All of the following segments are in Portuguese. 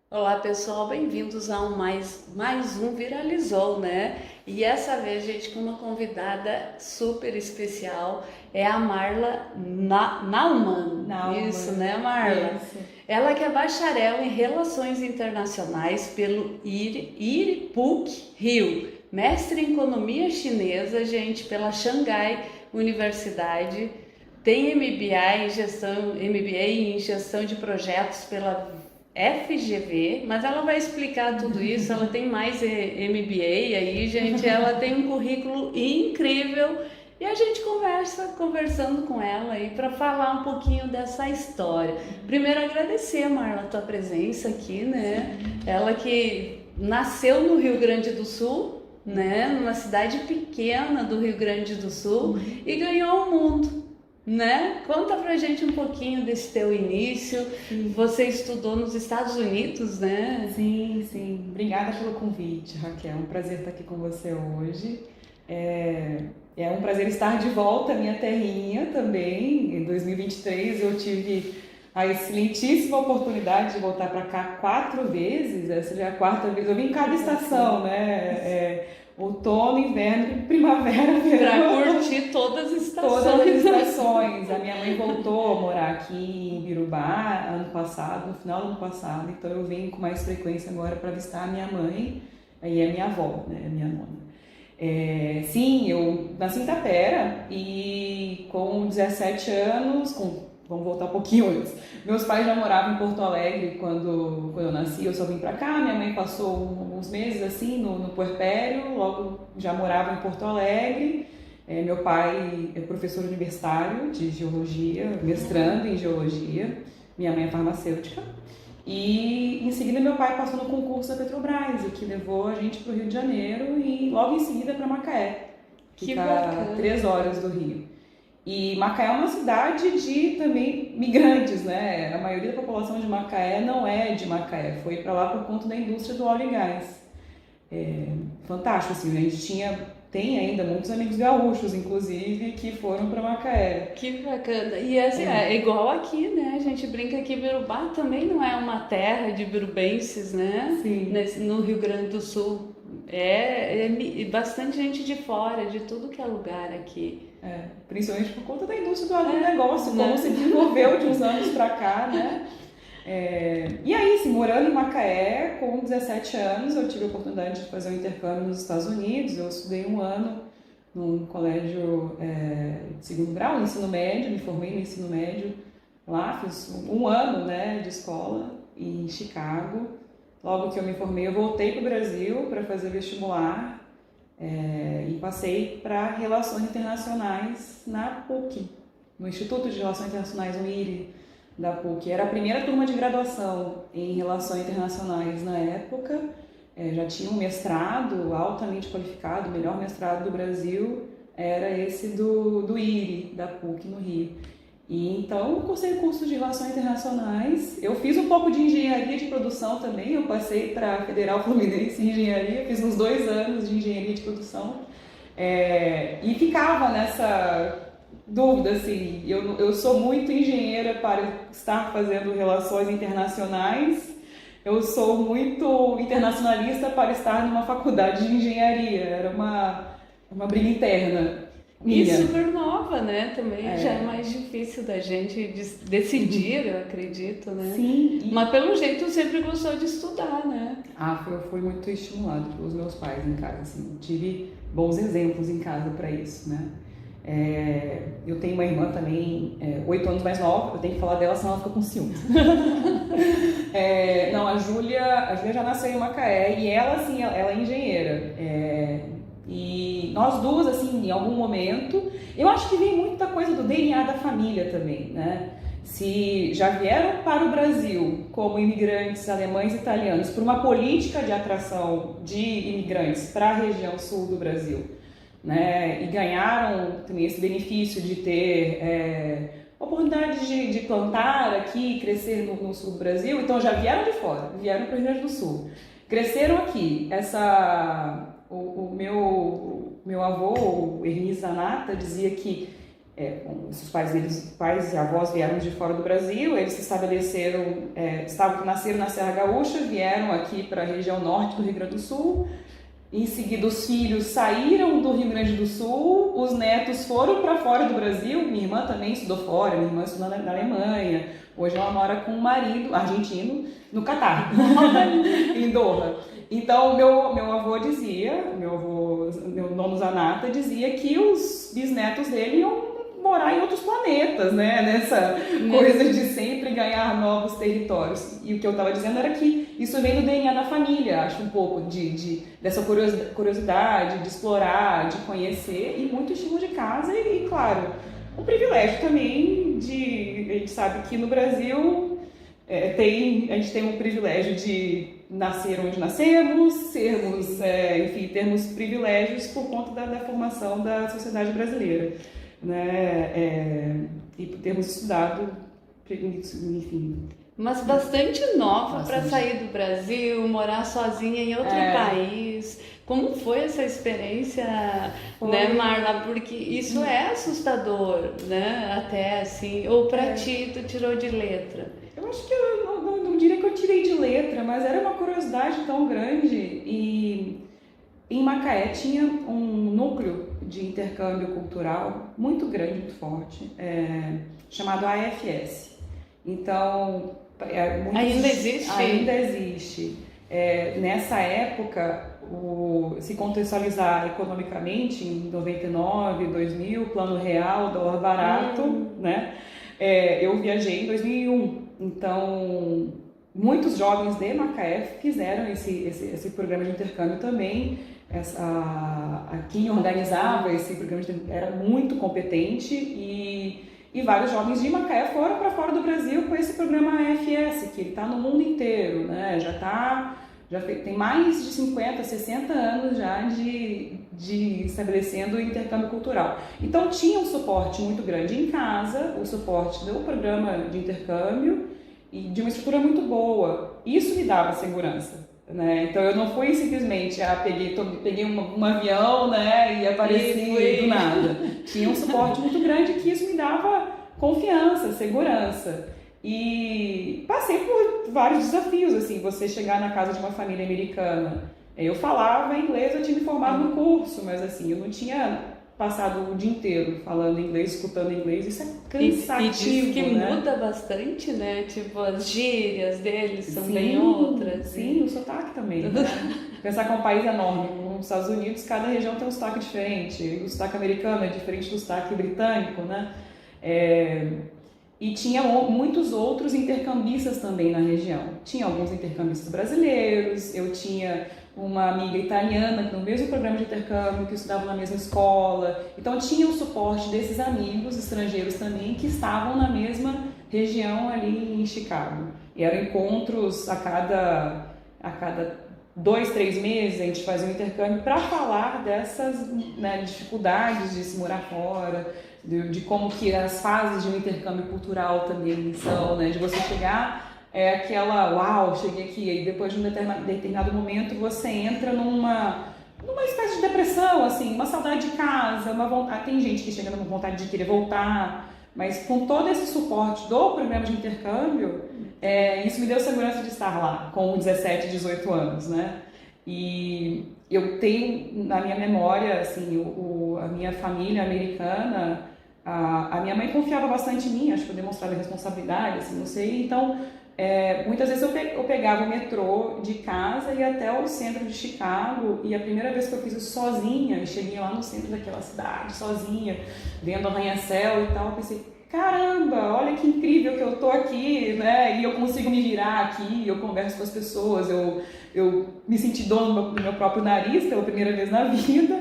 Olá pessoal, bem-vindos a mais um Viralizou, né? E essa vez, gente, com uma convidada super especial, é a Marla Naumann. Isso, Naumann, né, Marla? isso. Ela que é bacharel em Relações Internacionais pelo IRI-PUC Rio, mestre em Economia Chinesa, gente, pela Xangai Universidade, tem MBA em Gestão de Projetos pela FGV, mas ela vai explicar tudo isso. Ela tem mais MBA aí, gente. Ela tem um currículo incrível e a gente conversando com ela aí para falar um pouquinho dessa história. Primeiro, agradecer, Marla, a tua presença aqui, né? Ela que nasceu no Rio Grande do Sul, né? Numa cidade pequena do Rio Grande do Sul e ganhou o mundo, né? Conta pra gente um pouquinho desse teu início. Sim, Você estudou nos Estados Unidos, né? sim. Obrigada pelo convite, Raquel. É um prazer estar aqui com você hoje. É, é um prazer estar de volta à minha terrinha também. Em 2023 eu tive a excelentíssima oportunidade de voltar para cá 4 vezes. Essa já é a quarta vez. Eu vim em cada estação, né? Outono, inverno, primavera, Pra verão. curtir todas as Todas as estações. estações. A minha mãe voltou a morar aqui em Birubá ano passado, no final do ano passado, então eu venho com mais frequência agora para visitar a minha mãe e a minha avó, né, a minha nona. Sim, eu nasci em Itapera e com 17 anos, vamos voltar um pouquinho antes, meus pais já moravam em Porto Alegre quando eu nasci, eu só vim pra cá, minha mãe passou alguns meses assim no puerpério, logo já morava em Porto Alegre. Meu pai é professor universitário de geologia, mestrando em geologia, minha mãe é farmacêutica. E em seguida meu pai passou no concurso da Petrobras, o que levou a gente para o Rio de Janeiro e logo em seguida para Macaé, Que fica a bacana. 3 horas do Rio. E Macaé é uma cidade de também migrantes, né? A maioria da população de Macaé não é de Macaé, foi para lá por conta da indústria do óleo e gás. Fantástico, assim, a gente tem ainda muitos amigos gaúchos, inclusive, que foram para Macaé. Que bacana. E assim, é igual aqui, né? A gente brinca que Birubá também não é uma terra de birubenses, né? Sim, No Rio Grande do Sul. Bastante gente de fora, de tudo que é lugar aqui. principalmente por conta da indústria do agronegócio, como Né? se desenvolveu de uns anos para cá, né? E aí, assim, morando em Macaé, com 17 anos, eu tive a oportunidade de fazer um intercâmbio nos Estados Unidos. Eu estudei um ano num colégio de segundo grau, no ensino médio, me formei no ensino médio lá, fiz um ano, né, de escola em Chicago. Logo que eu me formei, eu voltei para o Brasil para fazer vestibular e passei para Relações Internacionais na PUC, no Instituto de Relações Internacionais, no IRI, da PUC. Era a primeira turma de graduação em Relações Internacionais na época. Já tinha um mestrado altamente qualificado, o melhor mestrado do Brasil era esse do IRI, da PUC, no Rio. E então eu cursei curso de Relações Internacionais. Eu fiz um pouco de engenharia de produção também. Eu passei para a Federal Fluminense em engenharia, fiz uns 2 anos de engenharia de produção. E ficava nessa dúvida, assim, eu sou muito engenheira para estar fazendo relações internacionais, eu sou muito internacionalista para estar numa faculdade de engenharia, era uma briga interna E minha. super nova, né? Também já é mais difícil da gente decidir, eu acredito, né? Sim, Mas pelo jeito sempre gostou de estudar, né? eu fui muito estimulado pelos meus pais em casa, assim, tive bons exemplos em casa para isso, né? Eu tenho uma irmã também, 8 anos mais nova, eu tenho que falar dela, senão ela fica com ciúmes. Não, a Júlia já nasceu em Macaé e ela, assim, ela é engenheira. E nós duas, assim, em algum momento, eu acho que vem muita coisa do DNA da família também, né? Se já vieram para o Brasil como imigrantes alemães e italianos por uma política de atração de imigrantes para a região sul do Brasil, né? E ganharam também esse benefício de ter oportunidade de plantar aqui, crescer no sul do Brasil, então já vieram de fora, vieram para o Rio Grande do Sul, cresceram aqui. O meu avô, o Hermes Zanata, dizia que Os pais e avós vieram de fora do Brasil, eles se estabeleceram, nasceram na Serra Gaúcha, vieram aqui para a região norte do Rio Grande do Sul. Em seguida, os filhos saíram do Rio Grande do Sul, os netos foram para fora do Brasil. Minha irmã também estudou fora, minha irmã estudou na Alemanha. Hoje ela mora com um marido argentino no Catar, em Doha. Então, meu avô dizia, meu nono Zanata dizia que os bisnetos dele iam morar em outros planetas, né? Nessa coisa de sempre ganhar novos territórios. E o que eu estava dizendo era que isso vem do DNA da família, acho um pouco dessa curiosidade, de explorar, de conhecer, e muito estímulo de casa e claro, um privilégio também a gente sabe que no Brasil a gente tem um privilégio de nascer onde nascemos, termos privilégios por conta da formação da sociedade brasileira. Né? E por termos estudado, enfim. Mas bastante nova para sair do Brasil, morar sozinha em outro país. Como foi essa experiência, né, Marla? Porque isso é assustador, né? Até assim. Ou para ti, tu tirou de letra? Eu acho que eu não diria que eu tirei de letra, mas era uma curiosidade tão grande. E em Macaé tinha um núcleo de intercâmbio cultural muito grande, muito forte, chamado AFS. Então, ainda existe? Ainda existe. Nessa época, se contextualizar economicamente, em 99, 2000, plano real, dólar barato, né? Eu viajei em 2001. Então, muitos jovens de Macaé fizeram esse programa de intercâmbio também. Quem organizava esse programa era muito competente e vários jovens de Macaé foram para fora do Brasil com esse programa AFS, que ele está no mundo inteiro, né? Tem mais de 50, 60 anos já de estabelecendo o intercâmbio cultural. Então tinha um suporte muito grande em casa, o suporte do programa de intercâmbio e de uma estrutura muito boa. Isso me dava segurança. Né? Então eu não fui simplesmente peguei um avião, né, e apareci do nada. Tinha um suporte muito grande que isso me dava confiança, segurança. E passei por vários desafios, assim, você chegar na casa de uma família americana. Eu falava inglês, eu tinha me formado no curso, mas assim, eu não tinha passado o dia inteiro falando inglês, escutando inglês, isso é cansativo, e diz que né? muda bastante, né? Tipo, as gírias deles são bem outras. Sim, o sotaque também, né? Pensar que é um país enorme, nos Estados Unidos cada região tem um sotaque diferente, o sotaque americano é diferente do sotaque britânico, né? E tinha muitos outros intercambistas também na região. Tinha alguns intercambistas brasileiros, eu tinha uma amiga italiana no mesmo programa de intercâmbio, que estudava na mesma escola. Então tinha o suporte desses amigos estrangeiros também que estavam na mesma região ali em Chicago. E eram encontros a cada 2, 3 meses, a gente fazia um intercâmbio para falar dessas, né, dificuldades de se morar fora, de como que as fases de um intercâmbio cultural também são, né, de você chegar... uau, cheguei aqui, e depois de um determinado momento você entra numa espécie de depressão, assim, uma saudade de casa, uma vontade, tem gente que chega numa vontade de querer voltar, mas com todo esse suporte do programa de intercâmbio, isso me deu segurança de estar lá, com 17, 18 anos, né, e eu tenho na minha memória, assim, a minha família americana, a minha mãe confiava bastante em mim, acho que eu demonstrava responsabilidade, assim, não sei, então... muitas vezes eu pegava o metrô de casa e ia até o centro de Chicago, e a primeira vez que eu fiz isso sozinha, eu cheguei lá no centro daquela cidade, sozinha, vendo arranha-céu e tal, eu pensei, caramba, olha que incrível que eu tô aqui, né, e eu consigo me virar aqui, eu converso com as pessoas, eu me senti dono do meu próprio nariz pela primeira vez na vida,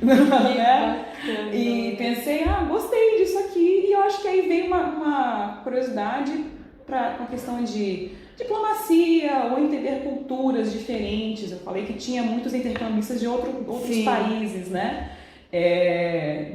né, e pensei, gostei disso aqui, e eu acho que aí veio uma curiosidade com a questão de diplomacia ou entender culturas diferentes. Eu falei que tinha muitos intercambistas de outros países, né?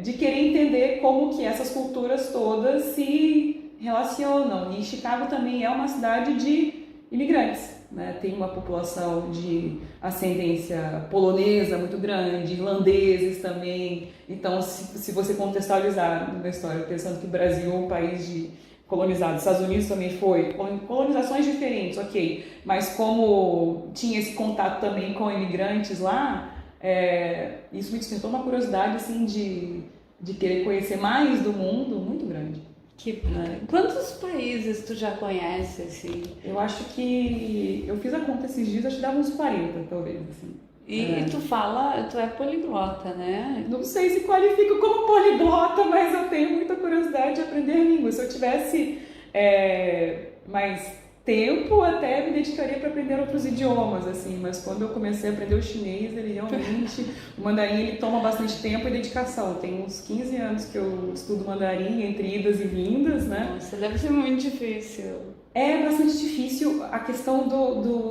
De querer entender como que essas culturas todas se relacionam. E Chicago também é uma cidade de imigrantes. né? Tem uma população de ascendência polonesa muito grande, irlandeses também. Então, se você contextualizar na história, pensando que o Brasil é um país colonizado, os Estados Unidos também foi, colonizações diferentes, ok, mas como tinha esse contato também com imigrantes lá, isso me despertou uma curiosidade assim, de querer conhecer mais do mundo muito grande. Quantos países tu já conhece, assim? Eu acho que eu fiz a conta esses dias, acho que dava uns 40, talvez, assim. E tu é poliglota, né? Não sei se qualifico como poliglota, mas eu tenho muita curiosidade de aprender línguas. Se eu tivesse mais tempo, até me dedicaria para aprender outros idiomas, assim. Mas quando eu comecei a aprender o chinês, ele realmente... O mandarim, ele toma bastante tempo e dedicação. Tem uns 15 anos que eu estudo mandarim, entre idas e vindas, né? Nossa, deve ser muito difícil. É bastante difícil a questão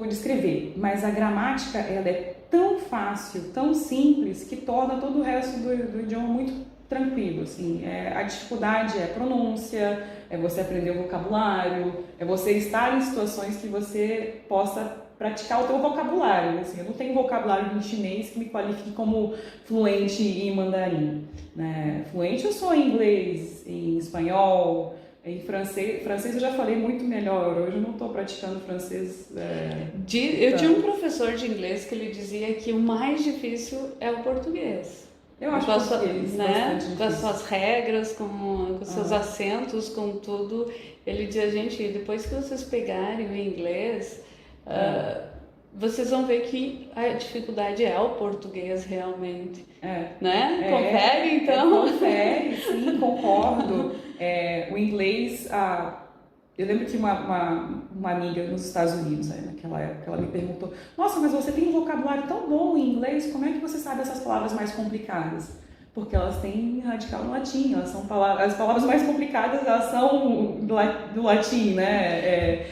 de escrever, mas a gramática, ela é tão fácil, tão simples, que torna todo o resto do idioma muito tranquilo, assim. A dificuldade é a pronúncia, é você aprender o vocabulário, é você estar em situações que você possa praticar o teu vocabulário, assim. Eu não tenho vocabulário em chinês que me qualifique como fluente em mandarim, né? Fluente eu sou em inglês, em espanhol, em francês eu já falei muito melhor. Hoje eu não estou praticando francês. Eu tinha um professor de inglês que ele dizia que o mais difícil é o português. Eu acho português, né? Com as suas regras, com os seus acentos, com tudo. Ele dizia, gente, depois que vocês pegarem o inglês, vocês vão ver que a dificuldade é o português realmente. Né? Confere, então? Confere, sim, concordo. O inglês, eu lembro que uma amiga nos Estados Unidos, naquela época, ela me perguntou: nossa, mas você tem um vocabulário tão bom em inglês, como é que você sabe essas palavras mais complicadas? Porque elas têm radical no latim, as palavras mais complicadas, elas são do latim, né?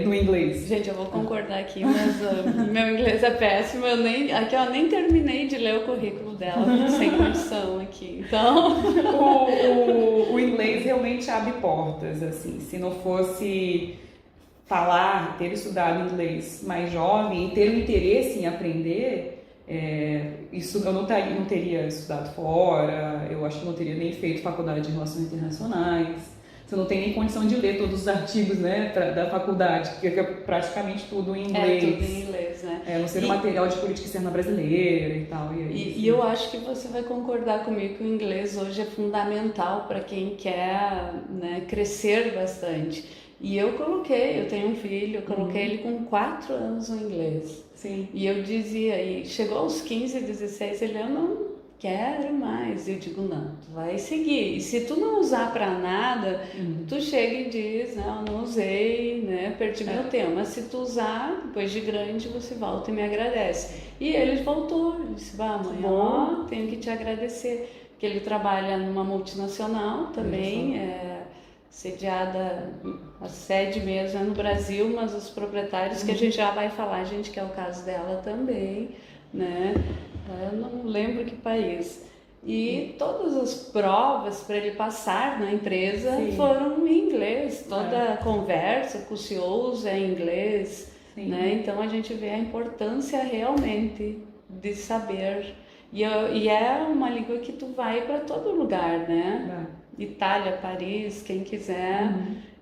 No inglês. Gente, eu vou concordar aqui, mas meu inglês é péssimo. Eu nem terminei de ler o currículo dela, sem condição aqui. Então, o inglês realmente abre portas, assim. Se não fosse ter estudado inglês mais jovem e ter um interesse em aprender, isso eu não teria estudado fora. Eu acho que não teria nem feito faculdade de Relações Internacionais. Você não tem nem condição de ler todos os artigos, né, da faculdade, porque é praticamente tudo em inglês. Tudo em inglês, né? Não ser material de política externa brasileira e tal. E eu acho que você vai concordar comigo que o inglês hoje é fundamental para quem quer, né, crescer bastante. E eu tenho um filho, eu coloquei ele com 4 anos no inglês. Sim. E eu dizia, chegou aos 15, 16, eu não quero mais. Eu digo, não, tu vai seguir. E se tu não usar pra nada, tu chega e diz, não, não usei, né, perdi meu tempo. Mas se tu usar, depois de grande, você volta e me agradece. E ele voltou, ele disse, mãe, tenho que te agradecer. Porque ele trabalha numa multinacional também, sediada, a sede mesmo é no Brasil, mas os proprietários, que a gente já vai falar, a gente quer o caso dela também, né? Eu não lembro que país. E todas as provas para ele passar na empresa foram em inglês. Toda a conversa com os CEOs é em inglês, né? Então a gente vê a importância realmente de saber. E é uma língua que tu vai para todo lugar, né? Itália, Paris, quem quiser.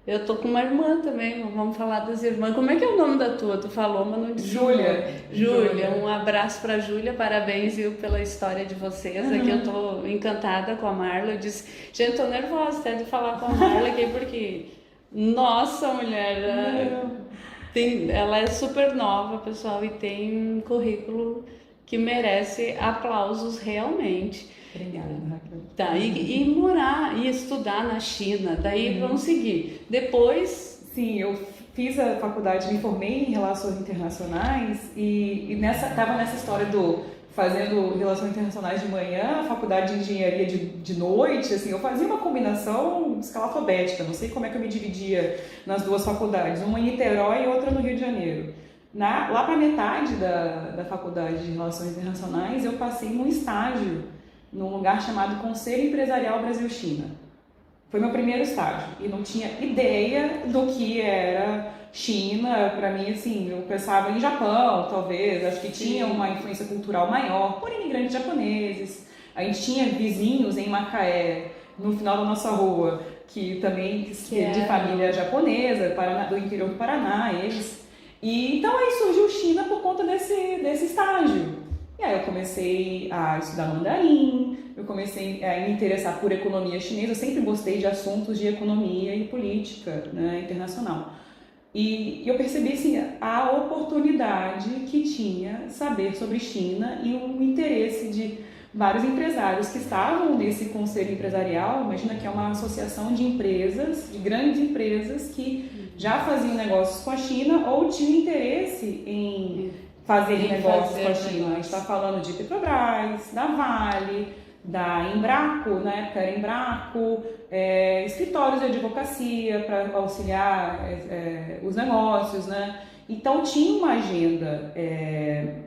Eu tô com uma irmã também, vamos falar das irmãs. Como é que é o nome da tua? Tu falou, mas não disse. Júlia, um abraço pra Júlia, parabéns, viu, pela história de vocês. Aqui eu tô encantada com a Marla. Eu disse, gente, tô nervosa até de falar com a Marla aqui, porque, nossa, mulher, ela é super nova, pessoal, e tem um currículo que merece aplausos realmente. Obrigada, Raquel. Tá, e morar e estudar na China, daí vamos seguir. Depois... Sim, eu fiz a faculdade, me formei em Relações Internacionais e estava nessa história fazendo Relações Internacionais de manhã, a faculdade de Engenharia de noite, assim, eu fazia uma combinação escalafobética, não sei como é que eu me dividia nas duas faculdades, uma em Niterói e outra no Rio de Janeiro. Lá para metade da faculdade de Relações Internacionais, eu passei num estágio num lugar chamado Conselho Empresarial Brasil-China. Foi meu primeiro estágio e não tinha ideia do que era China. Para mim, assim, eu pensava em Japão, talvez, acho que tinha uma influência cultural maior por imigrantes japoneses. A gente tinha vizinhos em Macaé, no final da nossa rua, que também de família japonesa, do interior do Paraná, eles. E então aí surgiu China por conta desse estágio. E aí eu comecei a estudar mandarim, eu comecei a me interessar por economia chinesa, eu sempre gostei de assuntos de economia e política, né, internacional. E eu percebi assim, a oportunidade que tinha saber sobre China e o interesse de vários empresários que estavam nesse conselho empresarial. Imagina que é uma associação de empresas, de grandes empresas que já faziam negócios com a China ou tinham interesse em fazer negócios com a China. A gente está falando de Petrobras, da Vale, da Embraco, na época era Embraco, escritórios de advocacia para auxiliar os negócios, né? Então tinha uma agenda,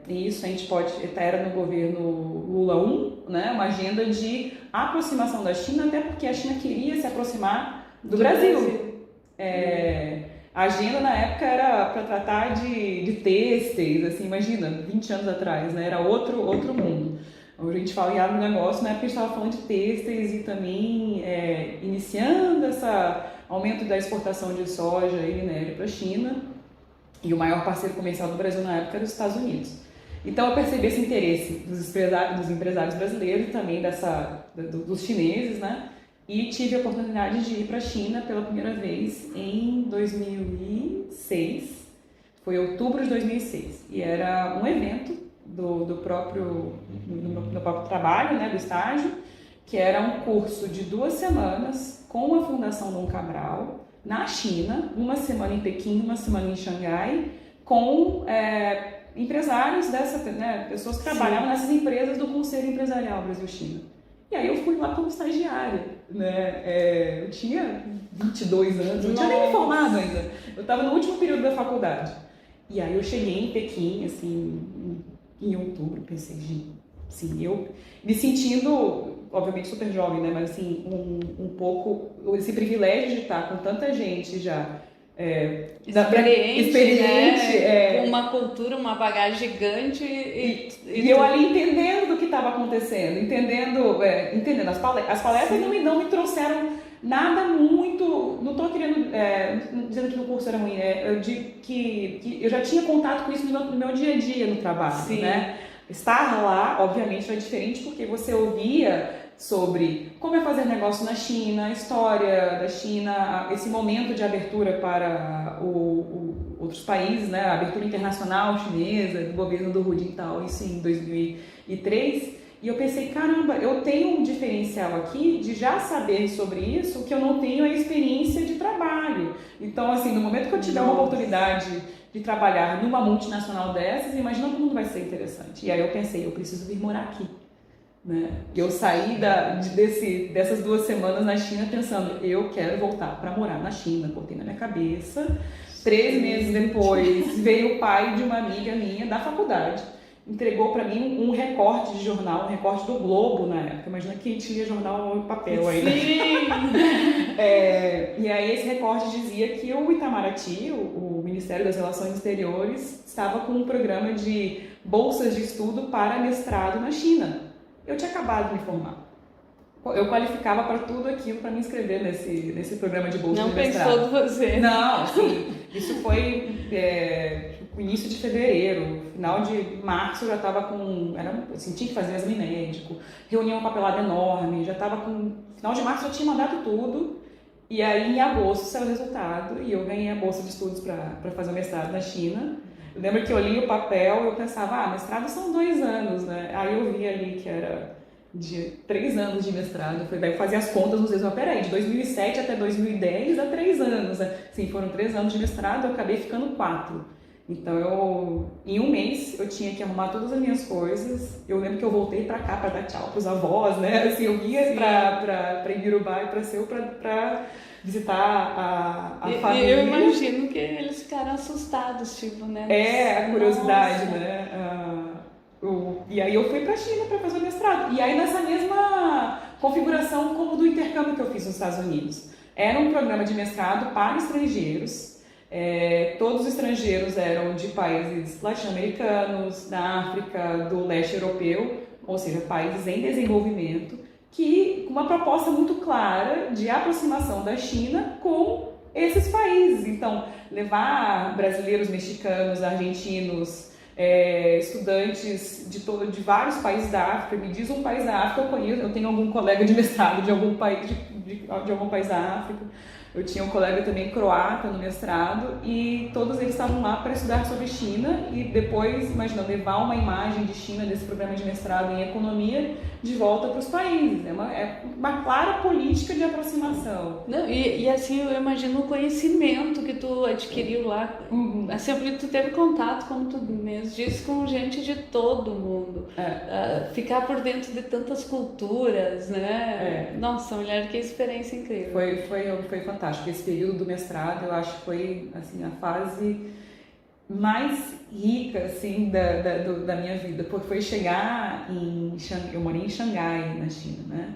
e isso a gente era no governo Lula 1, né? Uma agenda de aproximação da China, até porque a China queria se aproximar do Brasil. A agenda na época era para tratar de têxteis, assim, imagina, 20 anos atrás, né? Era outro mundo. Hoje a gente fala em agronegócio, na época a gente estava falando de têxteis e também iniciando esse aumento da exportação de soja e minério para a China. E o maior parceiro comercial do Brasil na época era os Estados Unidos. Então eu percebi esse interesse dos empresários brasileiros e também dos chineses, né? E tive a oportunidade de ir para a China pela primeira vez em 2006, foi outubro de 2006, e era um evento do próprio trabalho, né, do estágio, que era um curso de 2 semanas com a Fundação Dom Cabral, na China, 1 semana em Pequim, 1 semana em Xangai, com empresários pessoas que trabalhavam nessas empresas do Conselho Empresarial Brasil-China. E aí eu fui lá como estagiária, né? Eu tinha 22 anos, não tinha nem me formado ainda. Eu estava no último período da faculdade. E aí eu cheguei em Pequim, assim, em outubro, pensei, gente, assim, eu me sentindo, obviamente super jovem, né? Mas assim, um pouco, esse privilégio de estar com tanta gente já experiente, né? Com uma cultura, uma bagagem gigante e eu ali entendendo do que estava acontecendo, entendendo as palestras não me trouxeram nada muito, não estou querendo dizendo que o curso era ruim, que eu já tinha contato com isso no meu dia a dia no trabalho, sim, né? Estar lá, obviamente, era diferente porque você ouvia sobre como é fazer negócio na China, a história da China, esse momento de abertura para outros países, né? A abertura internacional chinesa, do governo do Hu Jintao, isso em 2003. E eu pensei, caramba, eu tenho um diferencial aqui de já saber sobre isso, que eu não tenho a experiência de trabalho. Então, assim, no momento que eu tiver uma oportunidade de trabalhar numa multinacional dessas, imagina como vai ser interessante. E aí eu pensei, eu preciso vir morar aqui. Né? Eu saí dessas 2 semanas na China pensando, eu quero voltar para morar na China, botei na minha cabeça. 3 meses depois veio o pai de uma amiga minha da faculdade, entregou para mim um recorte de jornal, um recorte do Globo na época. Imagina que tinha jornal em papel ainda. Sim! E aí esse recorte dizia que o Itamaraty, o Ministério das Relações Exteriores, estava com um programa de bolsas de estudo para mestrado na China. Eu tinha acabado de me formar. Eu qualificava para tudo aquilo para me inscrever nesse programa de bolsa de mestrado. Não pensou de você? Não, assim, isso foi no início de fevereiro, final de março eu já estava tinha que fazer exame médico, reunião papelada enorme, já estava final de março eu tinha mandado tudo, e aí em agosto saiu o resultado e eu ganhei a bolsa de estudos para fazer o mestrado na China. Eu lembro que eu li o papel e eu pensava, mestrado são 2 anos, né? Aí eu vi ali que era de 3 anos de mestrado. Eu fazia as contas nos dedos, peraí, de 2007 até 2010 dá 3 anos. Sim, foram 3 anos de mestrado, eu acabei ficando 4. Então, em 1 mês, eu tinha que arrumar todas as minhas coisas. Eu lembro que eu voltei pra cá pra dar tchau pros avós, né? Assim, eu ia pra Ibirubá e pra Seu pra visitar a família. Eu imagino que eles ficaram assustados, tipo, né? A curiosidade, né? E aí eu fui pra China pra fazer o mestrado. E aí configuração como do intercâmbio que eu fiz nos Estados Unidos. Era um programa de mestrado para estrangeiros. Todos os estrangeiros eram de países latino-americanos, da África, do leste europeu, ou seja, países em desenvolvimento, que com uma proposta muito clara de aproximação da China com esses países. Então, levar brasileiros, mexicanos, argentinos, estudantes de vários países da África. Me diz um país da África, eu conheço, eu tenho algum colega de mestrado de algum país, de algum país da África. Eu tinha um colega também croata no mestrado e todos eles estavam lá para estudar sobre China e depois, imagina, levar uma imagem de China desse programa de mestrado em economia de volta para os países. É uma clara política de aproximação. Não, e assim, eu imagino o conhecimento que tu adquiriu lá. Assim, porque tu teve contato, como tu mesmo disse, com gente de todo mundo. Ficar por dentro de tantas culturas, né? Nossa, mulher, que experiência incrível. Foi fantástico. Esse período do mestrado, eu acho que foi assim, a fase mais rica assim, da minha vida, porque foi chegar eu morei em Xangai, na China, né?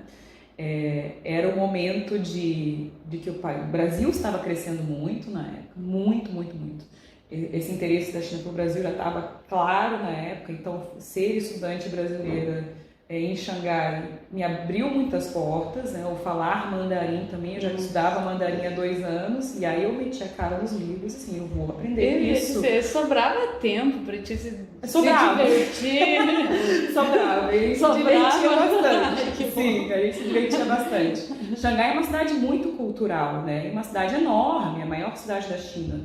Era o momento de que o Brasil estava crescendo muito na época, muito. Esse interesse da China pelo Brasil já estava claro na época, então ser estudante brasileira em Xangai me abriu muitas portas, né? O falar mandarim também, eu já estudava mandarim há 2 anos, e aí eu meti a cara nos livros, assim, eu vou aprender isso. Sobrava tempo para te se divertir. Sobrava, e se divertia bastante. Sim, a gente se divertia bastante. Xangai é uma cidade muito cultural, né? É uma cidade enorme, a maior cidade da China.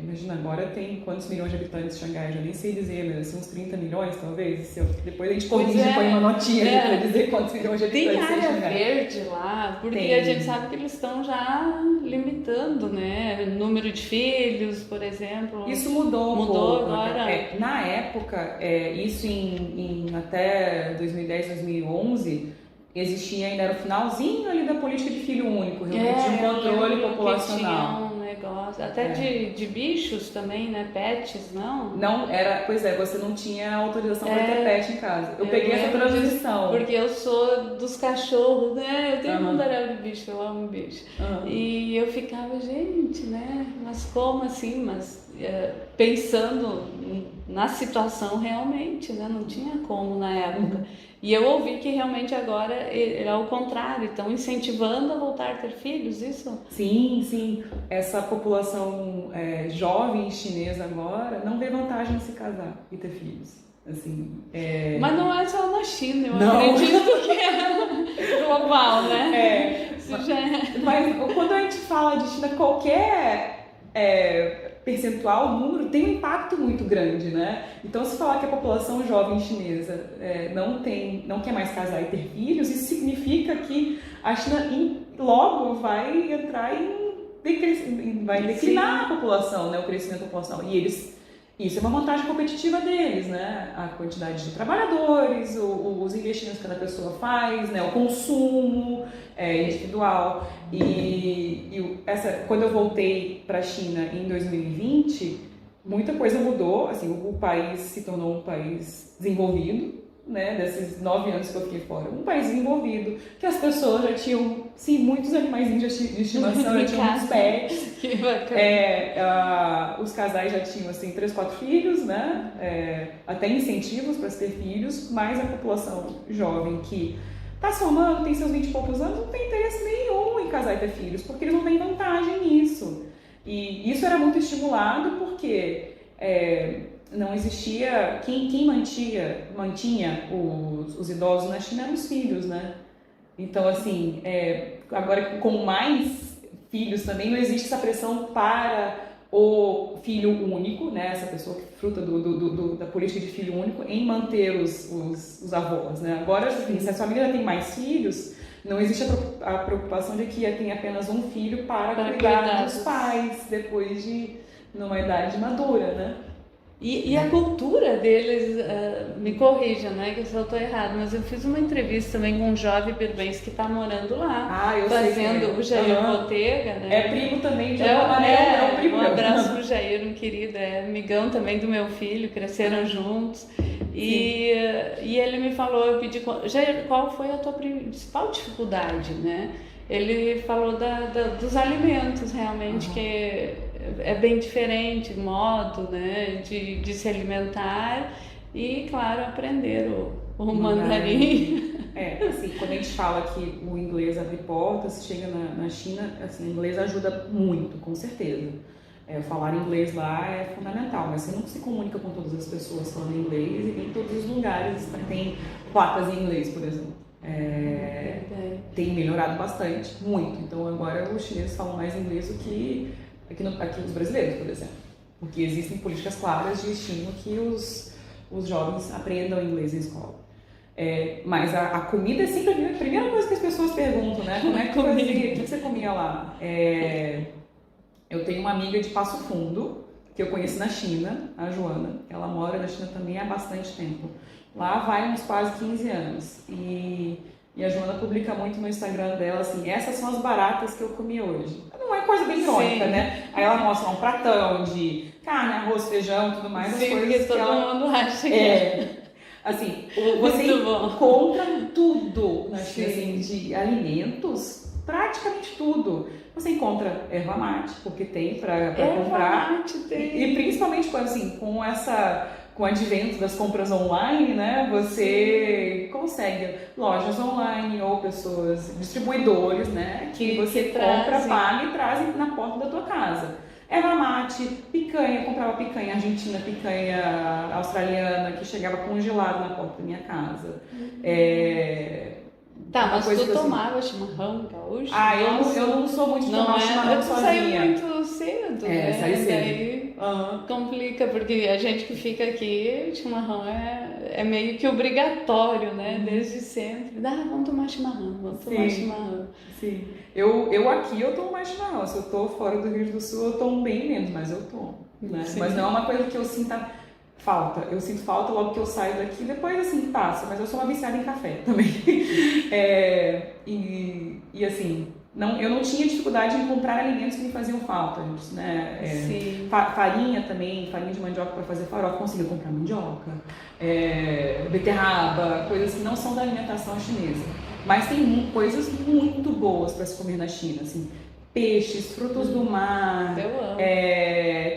Imagina, agora tem quantos milhões de habitantes Xangai? Eu já nem sei dizer, mas assim, uns 30 milhões talvez. Depois a gente corrige e põe uma notinha para dizer quantos milhões de habitantes tem área verde lá, porque a gente sabe que eles estão já limitando, né? Número de filhos, por exemplo. Isso mudou um pouco. Agora. Na época, isso em até 2010, 2011, existia ainda, era o finalzinho ali da política de filho único, realmente de um controle populacional. Até de bichos também, né? Pets, não? Não, você não tinha autorização para ter pet em casa. Eu peguei essa transição. Porque eu sou dos cachorros, né? Eu tenho um mundaréu de bicho, eu amo bicho. E eu ficava, gente, né? Mas como assim? Pensando na situação realmente, né? Não tinha como na época. E eu ouvi que realmente agora é o contrário, estão incentivando a voltar a ter filhos, isso? Sim. Essa população jovem chinesa agora não vê vantagem em se casar e ter filhos. Assim, Mas não é só na China, eu acredito que é global, né? Mas quando a gente fala de China, qualquer percentual, número, tem um impacto muito grande, né? Então, se falar que a população jovem chinesa não quer mais casar e ter filhos, isso significa que a China logo vai entrar vai declinar a população, né? O crescimento populacional. E isso é uma vantagem competitiva deles, né? A quantidade de trabalhadores, os investimentos que cada pessoa faz, né? O consumo individual. Quando eu voltei para a China em 2020, muita coisa mudou. Assim, o país se tornou um país desenvolvido, né? Desses 9 anos que eu fiquei fora. Um país desenvolvido, que as pessoas já tinham, sim, muitos animaizinhos de estimação, já tinham muitos pets. Que bacana. Os casais já tinham, assim, 3, 4 filhos, né? Até incentivos para se ter filhos, mas a população jovem que está se formando, tem seus 20 e poucos anos, não tem interesse nenhum em casar e ter filhos, porque eles não têm vantagem nisso. E isso era muito estimulado porque não existia... Quem mantinha os idosos na China eram os filhos, né? Então, assim, agora com mais filhos também não existe essa pressão para o filho único, né? Essa pessoa que fruta da política de filho único em manter os avós, né? Agora, assim, se a família tem mais filhos, não existe a preocupação de que tem apenas um filho para cuidar dos pais depois de numa idade madura, né? E a cultura deles, me corrija, né, que eu estou errado, mas eu fiz uma entrevista também com um jovem peruense que está morando lá, fazendo o Jair Botega, né? É primo também, de alguma maneira, é um primo. Um abraço pro Jair, um querido, amigão também do meu filho, cresceram juntos. E ele me falou, eu pedi, qual foi a tua principal dificuldade, né? Ele falou dos alimentos, realmente, que é bem diferente o modo, né, de se alimentar e, claro, aprender o mandarim. Assim, quando a gente fala que o inglês abre portas, chega na China, assim, o inglês ajuda muito, com certeza. Falar inglês lá é fundamental, mas você não se comunica com todas as pessoas falando inglês e em todos os lugares tem placas em inglês, por exemplo. Tem melhorado bastante, muito. Então agora os chineses falam mais inglês do que aqui os brasileiros, por exemplo. Porque existem políticas claras de estímulo que os jovens aprendam inglês na escola. Mas a comida é sempre a primeira coisa que as pessoas perguntam, né? Como é que o que você comia lá? Eu tenho uma amiga de Passo Fundo, que eu conheci na China, a Joana. Ela mora na China também há bastante tempo. Lá vai uns quase 15 anos. E a Joana publica muito no Instagram dela, assim, essas são as baratas que eu comi hoje. Não é coisa bem irônica, né? Aí ela mostra um pratão de carne, arroz, feijão e tudo mais. Sim, as coisas que todo mundo acha que assim, você encontra tudo na China, assim, de alimentos, praticamente tudo. Você encontra erva mate, porque tem para comprar. Mate tem. E principalmente assim, com o advento das compras online, né? Você consegue lojas online ou distribuidores, né? Que você compra, paga e trazem na porta da tua casa. Erva mate, picanha, comprava picanha argentina, picanha australiana, que chegava congelado na porta da minha casa. Tá, mas tu tomava chimarrão gaúcho? Eu não sou muito de tomar chimarrão sozinha. Saiu muito cedo, né? Sai cedo. Daí complica, porque a gente que fica aqui, chimarrão é meio que obrigatório, né? Desde sempre. Vamos tomar chimarrão, tomar chimarrão. Sim. Eu aqui eu tomo mais chimarrão. Se eu tô fora do Rio Grande do Sul, eu tomo bem menos, mas eu tomo. Né? Mas não é uma coisa que eu sinta falta. Eu sinto falta logo que eu saio daqui, depois assim passa, mas eu sou uma viciada em café também. E assim, eu não tinha dificuldade em comprar alimentos que me faziam falta, né? Farinha também, farinha de mandioca para fazer farofa, consegui comprar mandioca, beterraba, coisas que não são da alimentação chinesa. Mas tem coisas muito boas para se comer na China, assim. Peixes, frutos do mar,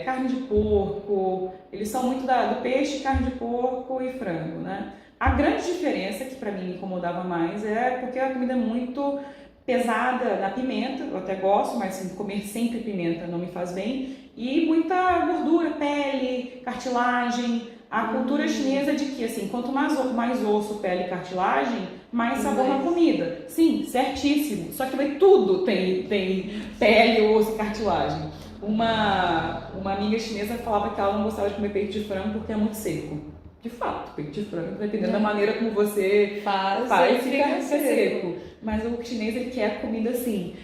carne de porco, eles são muito do peixe, carne de porco e frango, né? A grande diferença, que para mim me incomodava mais, porque a comida é muito pesada na pimenta, eu até gosto, mas assim, comer sempre pimenta não me faz bem, e muita gordura, pele, cartilagem. A cultura chinesa é de que, assim, quanto mais osso, pele e cartilagem, mais sabor na comida. Sim, certíssimo. Só que tudo tem pele, osso e cartilagem. Uma amiga chinesa falava que ela não gostava de comer peito de frango porque é muito seco. De fato, peito de frango, dependendo da maneira como você faz fica seco. Mas o chinês, ele quer comida assim,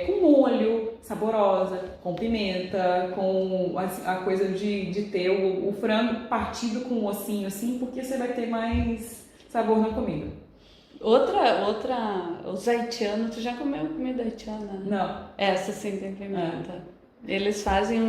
com molho, saborosa, com pimenta, com a coisa de ter o frango partido com o ossinho assim, porque você vai ter mais sabor na comida. Os haitianos, tu já comeu comida haitiana? Não. Essa sim tem pimenta. Eles fazem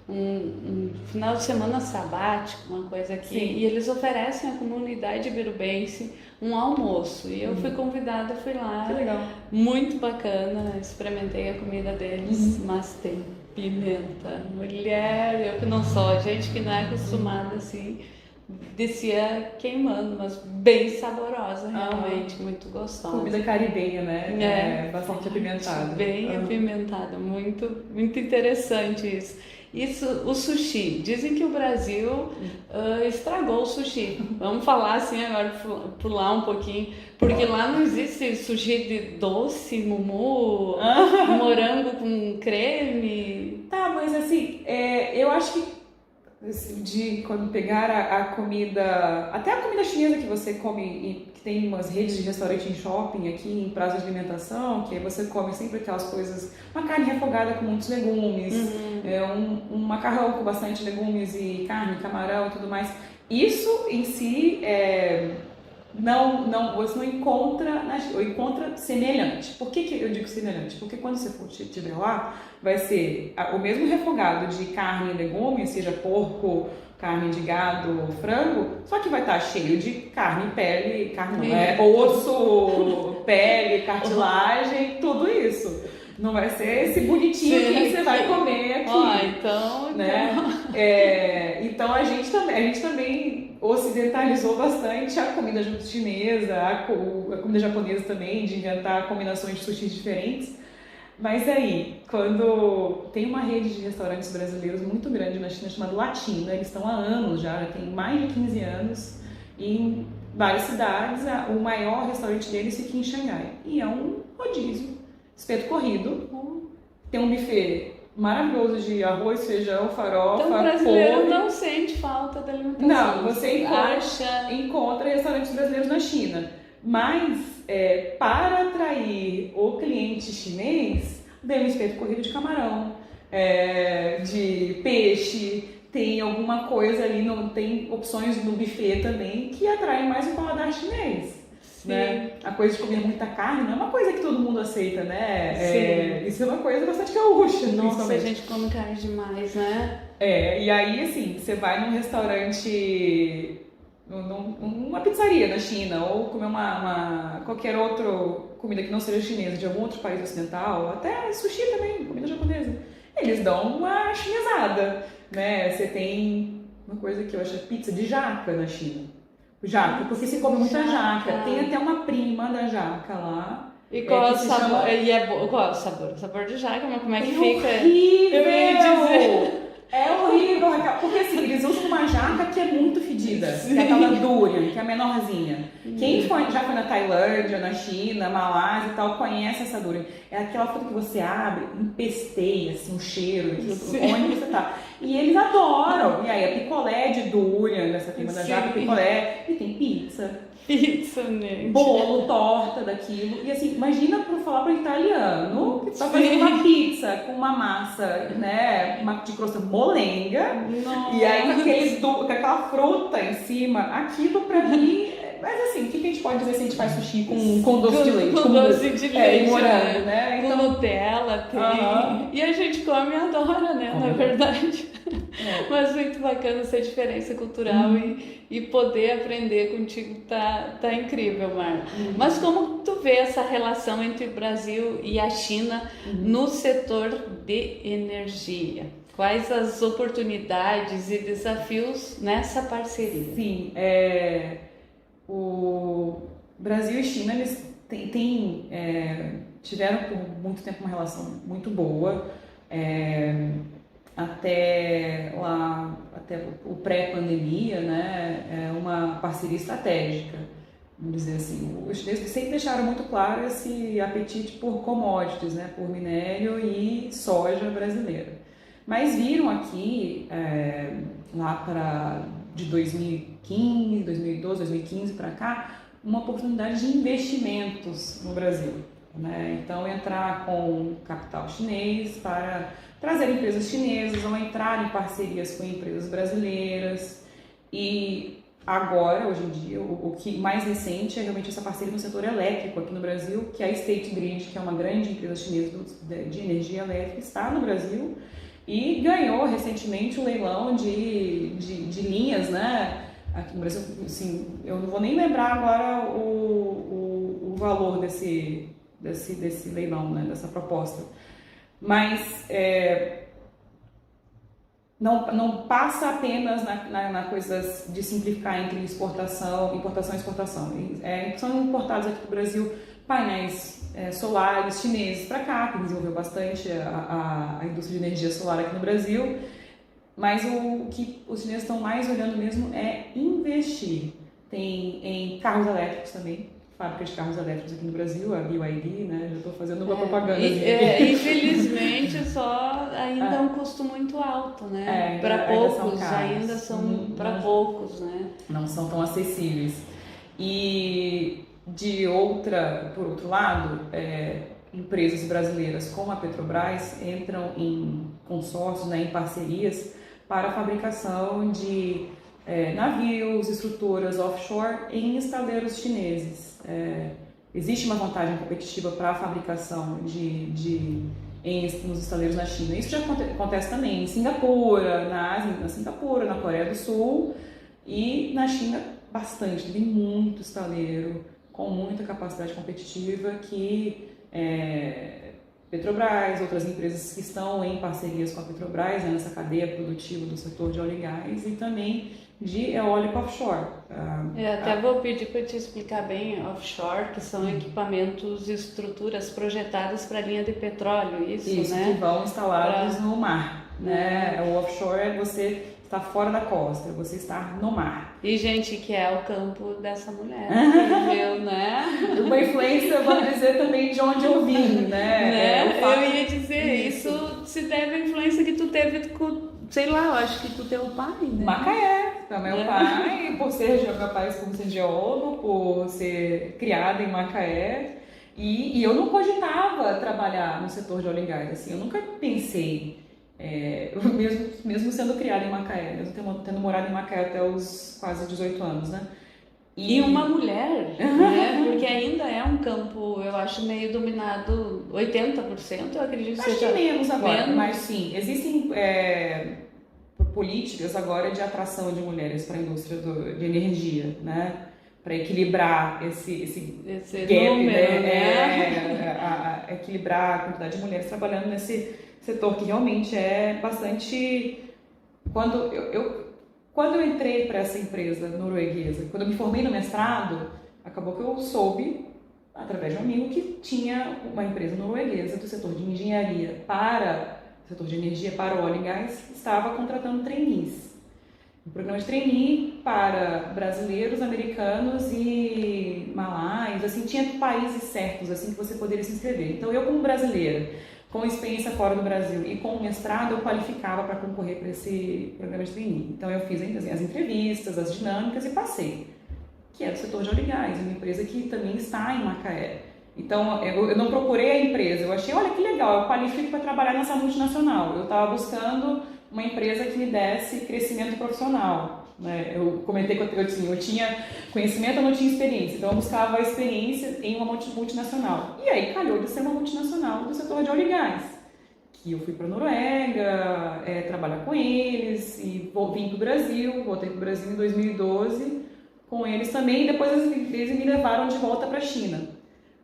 um final de semana sabático, uma coisa aqui, e eles oferecem à comunidade birubense um almoço. E eu fui convidada, fui lá. Que legal. Muito bacana, experimentei a comida deles, mas tem pimenta. Mulher, eu que não sou, gente que não é acostumada assim, descia queimando, mas bem saborosa, realmente, muito gostosa. Comida caribenha, né? Bastante apimentada. Bem apimentada, muito, muito interessante isso. O sushi. Dizem que o Brasil estragou o sushi. Vamos falar assim agora, pular um pouquinho. Porque lá não existe sushi de doce, mumu, morango com creme. Tá, mas assim, eu acho que quando pegar a comida, até a comida chinesa que você come, e que tem umas redes de restaurante em shopping aqui, em praça de alimentação, que você come sempre aquelas coisas, uma carne refogada com muitos legumes, um macarrão com bastante legumes e carne, camarão e tudo mais. Isso em si você não encontra, ou encontra semelhante. Por que eu digo semelhante? Porque quando você estiver lá, vai ser o mesmo refogado de carne e legumes, seja porco, carne de gado ou frango, só que vai estar cheio de carne, pele, carne não, osso, pele, cartilagem, tudo isso. Não vai ser esse bonitinho que você vai comer aqui. Né? Então a gente também ocidentalizou bastante a comida chinesa, a comida japonesa também, de inventar combinações de sushis diferentes. Mas aí, quando tem uma rede de restaurantes brasileiros muito grande na China chamada Latina, eles estão há anos já tem mais de 15 anos, em várias cidades, o maior restaurante deles fica em Xangai. E é um rodízio, espeto corrido, tem um buffet maravilhoso de arroz, feijão, farofa, então o brasileiro couve. não sente falta da alimentação. Não, você encontra restaurantes brasileiros na China. Mas, para atrair o cliente chinês, tem um espeto corrido de camarão, de peixe, tem alguma coisa ali, tem opções no buffet também que atraem mais o paladar chinês. Né? A coisa de comer muita carne não é uma coisa que todo mundo aceita, né? Isso é uma coisa bastante gaúcha. Nossa, a gente come carne demais, né? E aí, assim, você vai num restaurante, numa pizzaria na China, ou comer qualquer outra comida que não seja chinesa, de algum outro país ocidental, até sushi também, comida japonesa. Eles dão uma chinesada, né? Você tem uma coisa que eu acho pizza de jaca na China. Jaca, porque se come muita jaca. Tem até uma prima da jaca lá. E qual é o sabor? Qual é o sabor? O sabor de jaca, mas como é que fica? Horrível! Eu ia dizer. É horrível, Raquel. Porque assim, eles usam uma jaca que é muito fedida. Que é aquela durian, que é a menorzinha. Quem já foi na Tailândia, na China, Malásia e tal, conhece essa durian. É aquela fruta que você abre, empesteia assim, o cheiro, onde você tá. E eles adoram. E aí, a picolé de durian, dessa prima da jaca, picolé. E tem pizza. Pizza, gente. Bolo, torta daquilo. E assim, imagina pra falar para italiano que tá fazendo uma pizza com uma massa, né, de crosta molenga. Nossa. E aí com aquela fruta em cima. Aquilo pra mim... Mas assim, o que a gente pode dizer se a gente faz sushi com doce de leite? Com doce de leite, morango, né? Então, com Nutella tem. E a gente come e adora, né? Na verdade. Mas muito bacana essa diferença cultural e poder aprender contigo tá incrível, Mar. Mas como tu vê essa relação entre o Brasil e a China no setor de energia? Quais as oportunidades e desafios nessa parceria? Sim, o Brasil e China, eles tiveram por muito tempo uma relação muito boa, até o pré-pandemia, né? É uma parceria estratégica, vamos dizer assim. Os chineses sempre deixaram muito claro esse apetite por commodities, né? Por minério e soja brasileira. Mas viram aqui, de 2015, 2012, 2015 para cá, uma oportunidade de investimentos no Brasil. Né? Então, entrar com capital chinês para trazer empresas chinesas ou entrar em parcerias com empresas brasileiras. E agora, hoje em dia, o que mais recente é realmente essa parceria no setor elétrico aqui no Brasil, que é a State Grid, que é uma grande empresa chinesa de energia elétrica, está no Brasil e ganhou recentemente um leilão de linhas, né? Aqui no Brasil, assim, eu não vou nem lembrar agora o valor desse leilão, né? Dessa proposta. Mas não passa apenas na coisa de simplificar entre importação e exportação. São importados aqui para o Brasil painéis solares chineses para cá, que desenvolveu bastante a indústria de energia solar aqui no Brasil, mas o que os chineses estão mais olhando mesmo é investir. Tem em carros elétricos também, fábrica de carros elétricos aqui no Brasil, a BYD, né? Já estou fazendo uma propaganda. Infelizmente, ainda é um custo muito alto, né? Para poucos, ainda são para poucos, né? Não são tão acessíveis. E por outro lado, empresas brasileiras como a Petrobras entram em consórcios, né, em parcerias para a fabricação de navios, estruturas offshore em estaleiros chineses. Existe uma vantagem competitiva para a fabricação nos estaleiros na China. Isso já acontece também em Singapura, na Ásia, na Singapura, na Coreia do Sul e na China bastante. Tem muito estaleiro com muita capacidade competitiva que Petrobras, outras empresas que estão em parcerias com a Petrobras, né, nessa cadeia produtiva do setor de óleo e gás e também de eólico offshore. Até vou pedir para te explicar bem offshore, que são equipamentos e estruturas projetadas para a linha de petróleo, isso, né? Que vão instalados no mar, né? O offshore é você estar fora da costa, você estar no mar. E, gente, que é o campo dessa mulher, viu, né? Uma influência, vamos dizer, também de onde eu vim, né? Eu ia dizer, isso se deve à influência que tu teve com, sei lá, eu acho que com teu pai, né? Macaé, então meu pai, por ser geólogo, por ser criada em Macaé, e eu não cogitava trabalhar no setor de óleo e gás, assim, eu nunca pensei. Mesmo sendo criada em Macaé, mesmo tendo morado em Macaé até os quase 18 anos, né? E uma mulher, né? Porque ainda é um campo, eu acho, meio dominado 80%, eu acredito que seja. Acho que menos agora, menos. mas sim, existem políticas agora de atração de mulheres para a indústria de energia, né? Para equilibrar esse gap, número, né? Equilibrar a quantidade de mulheres trabalhando nesse setor que realmente é bastante... Quando eu entrei para essa empresa norueguesa, quando eu me formei no mestrado, acabou que eu soube, através de um amigo, que tinha uma empresa norueguesa do setor de engenharia para o setor de energia, para o óleo e gás, estava contratando trainees. Um programa de trainee para brasileiros, americanos e malaios, assim, tinha países certos assim que você poderia se inscrever. Então eu, como brasileira, com experiência fora do Brasil e com mestrado, eu qualificava para concorrer para esse programa de trainee. Então eu fiz as entrevistas, as dinâmicas e passei, que é do setor de óleo e gás, uma empresa que também está em Macaé. Então eu não procurei a empresa, eu achei, olha que legal, eu qualifico para trabalhar nessa multinacional. Eu estava buscando uma empresa que me desse crescimento profissional. Eu comentei que eu tinha conhecimento, eu não tinha experiência, então eu buscava a experiência em uma multinacional. E aí calhou de ser uma multinacional do setor de óleo e gás, que eu fui para a Noruega, trabalhar com eles, e vim para o Brasil, voltei para o Brasil em 2012 com eles também, e depois eles me levaram de volta para a China.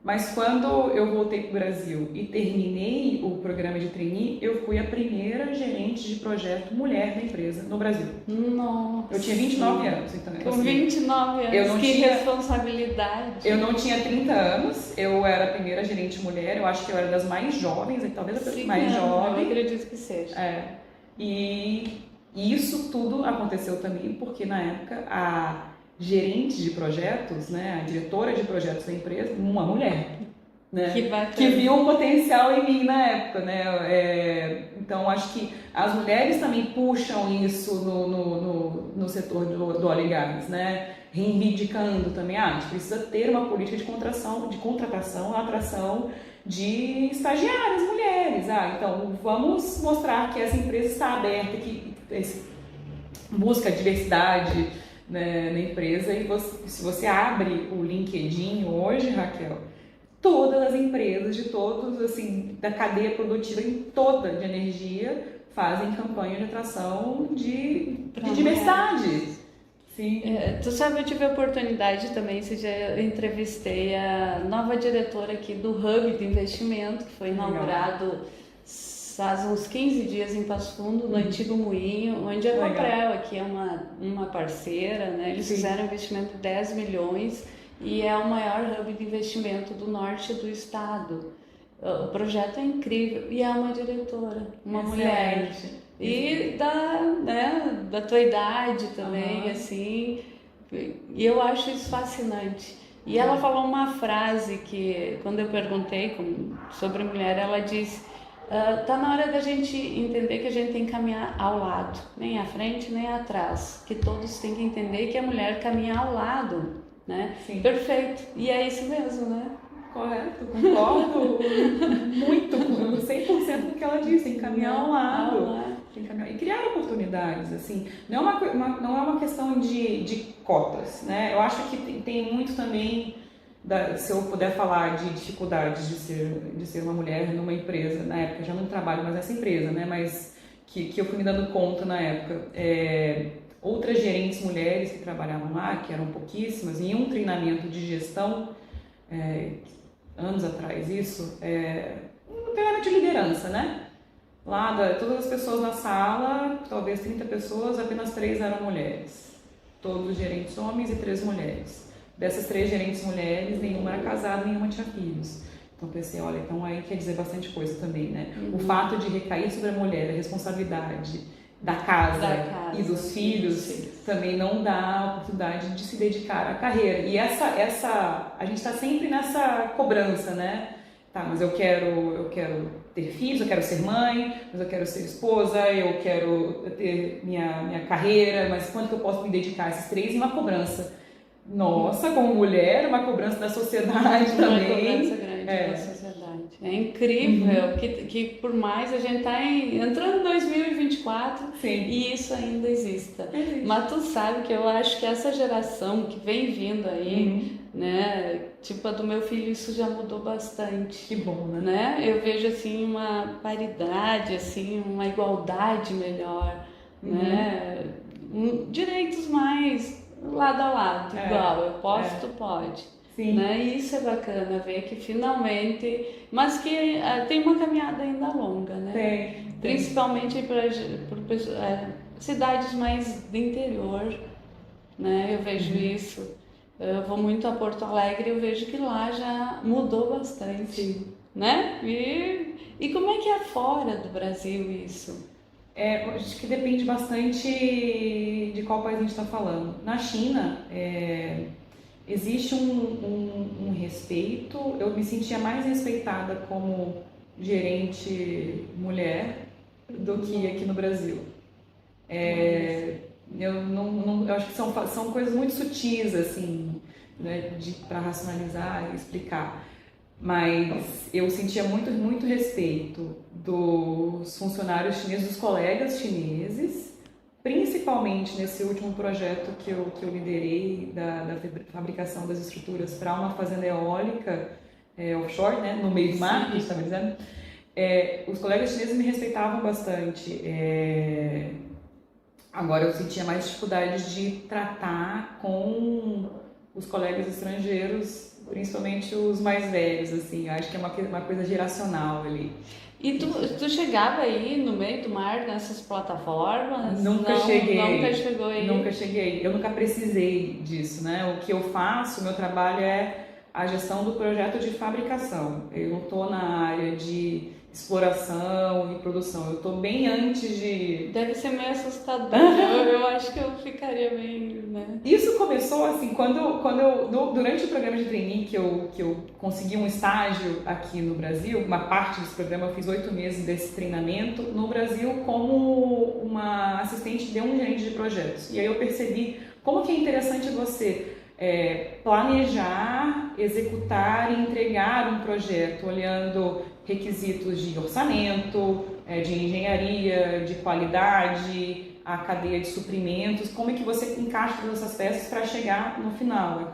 Mas quando eu voltei para o Brasil e terminei o programa de trainee, eu fui a primeira gerente de projeto mulher da empresa no Brasil. Nossa! Eu tinha 29 anos, então. Com 29 anos, que responsabilidade! Eu não tinha 30 anos, eu era a primeira gerente mulher, eu acho que eu era das mais jovens, talvez a mais jovem. Eu acredito que seja. E isso tudo aconteceu também porque na época a gerente de projetos, né, a diretora de projetos da empresa, uma mulher, né, que viu um potencial em mim na época, né, então acho que as mulheres também puxam isso no setor do óleo e gás, né, reivindicando também, a gente precisa ter uma política de contratação, atração de estagiárias mulheres, então vamos mostrar que essa empresa está aberta, que busca diversidade, né, na empresa, e se você abre o LinkedIn hoje, Raquel, todas as empresas de todos, assim, da cadeia produtiva em toda de energia fazem campanha de atração de diversidade. Sim. Tu sabe, eu tive a oportunidade também, eu entrevistei a nova diretora aqui do Hub de Investimento, que foi inaugurado faz uns 15 dias em Passo Fundo, no antigo Moinho, onde a Coprel aqui é uma parceira, né? Eles fizeram um investimento de 10 milhões e é o maior hub de investimento do norte do estado. O projeto é incrível e é uma diretora, uma mulher. E da tua idade também, assim, e eu acho isso fascinante. E ela falou uma frase que, quando eu perguntei sobre mulher, ela disse: tá na hora da gente entender que a gente tem que caminhar ao lado, nem à frente nem atrás, que todos têm que entender que a mulher caminha ao lado, né? Sim. Perfeito, e é isso mesmo, né? Correto, concordo muito, 100% do que ela disse, tem que caminhar ao lado. e criar oportunidades, assim. Não é uma questão de cotas, né? Eu acho que tem muito também, se eu puder falar de dificuldades de ser uma mulher numa empresa, na época, eu já não trabalho mais nessa empresa, né? Mas que eu fui me dando conta na época. Outras gerentes mulheres que trabalhavam lá, que eram pouquíssimas, em um treinamento de gestão, anos atrás isso, um treinamento de liderança, né? Lá, todas as pessoas na sala, talvez 30 pessoas, apenas 3 eram mulheres. Todos os gerentes homens e 3 mulheres. Dessas 3 gerentes mulheres, nenhuma era casada, nenhuma tinha filhos. Então pensei, olha, então aí quer dizer bastante coisa também, né? O fato de recair sobre a mulher, a responsabilidade da casa e dos filhos, também não dá a oportunidade de se dedicar à carreira. E a gente está sempre nessa cobrança, né? Tá, mas eu quero ter filhos, eu quero ser mãe, mas eu quero ser esposa, eu quero ter minha carreira, mas quanto que eu posso me dedicar a esses 3? E uma cobrança nossa, como mulher, uma cobrança da sociedade também. Uma cobrança grande da sociedade. É incrível que por mais a gente tá entrando em 2024 e isso ainda exista. Mas tu sabe que eu acho que essa geração que vem vindo aí, né, tipo a do meu filho, isso já mudou bastante. Que bom, né? Eu vejo assim uma paridade, assim, uma igualdade melhor, né? Direitos mais lado a lado, igual, eu posso, tu pode. Sim. Né? E isso é bacana ver que finalmente, mas que tem uma caminhada ainda longa, né? Tem. Principalmente para cidades mais do interior, né? Eu vejo isso. Eu vou muito a Porto Alegre e eu vejo que lá já mudou bastante, né? E como é que é fora do Brasil isso? Acho que depende bastante de qual país a gente está falando. Na China, existe um respeito. Eu me sentia mais respeitada como gerente mulher do que aqui no Brasil. Eu acho que são coisas muito sutis, assim, né, para racionalizar e explicar. Mas eu sentia muito, muito respeito dos funcionários chineses, dos colegas chineses, principalmente nesse último projeto que eu liderei da fabricação das estruturas para uma fazenda eólica offshore, né, no meio do mar, que estava dizendo. Os colegas chineses me respeitavam bastante. Agora eu sentia mais dificuldade de tratar com os colegas estrangeiros, principalmente os mais velhos, assim. Eu acho que é uma coisa geracional ali. E tu chegava aí no meio do mar nessas plataformas? Nunca cheguei. Nunca chegou aí? Nunca cheguei. Eu nunca precisei disso, né? O que eu faço, meu trabalho é a gestão do projeto de fabricação. Eu não estou na área de exploração e produção. Eu estou bem antes de... Deve ser meio assustador. Eu acho que eu ficaria bem, né? Isso começou assim, durante o programa de trainee que eu consegui um estágio aqui no Brasil, uma parte desse programa, eu fiz 8 meses desse treinamento no Brasil como uma assistente de um gerente de projetos. E aí eu percebi como que é interessante você planejar, executar e entregar um projeto olhando requisitos de orçamento, de engenharia, de qualidade, a cadeia de suprimentos, como é que você encaixa todas essas peças para chegar no final.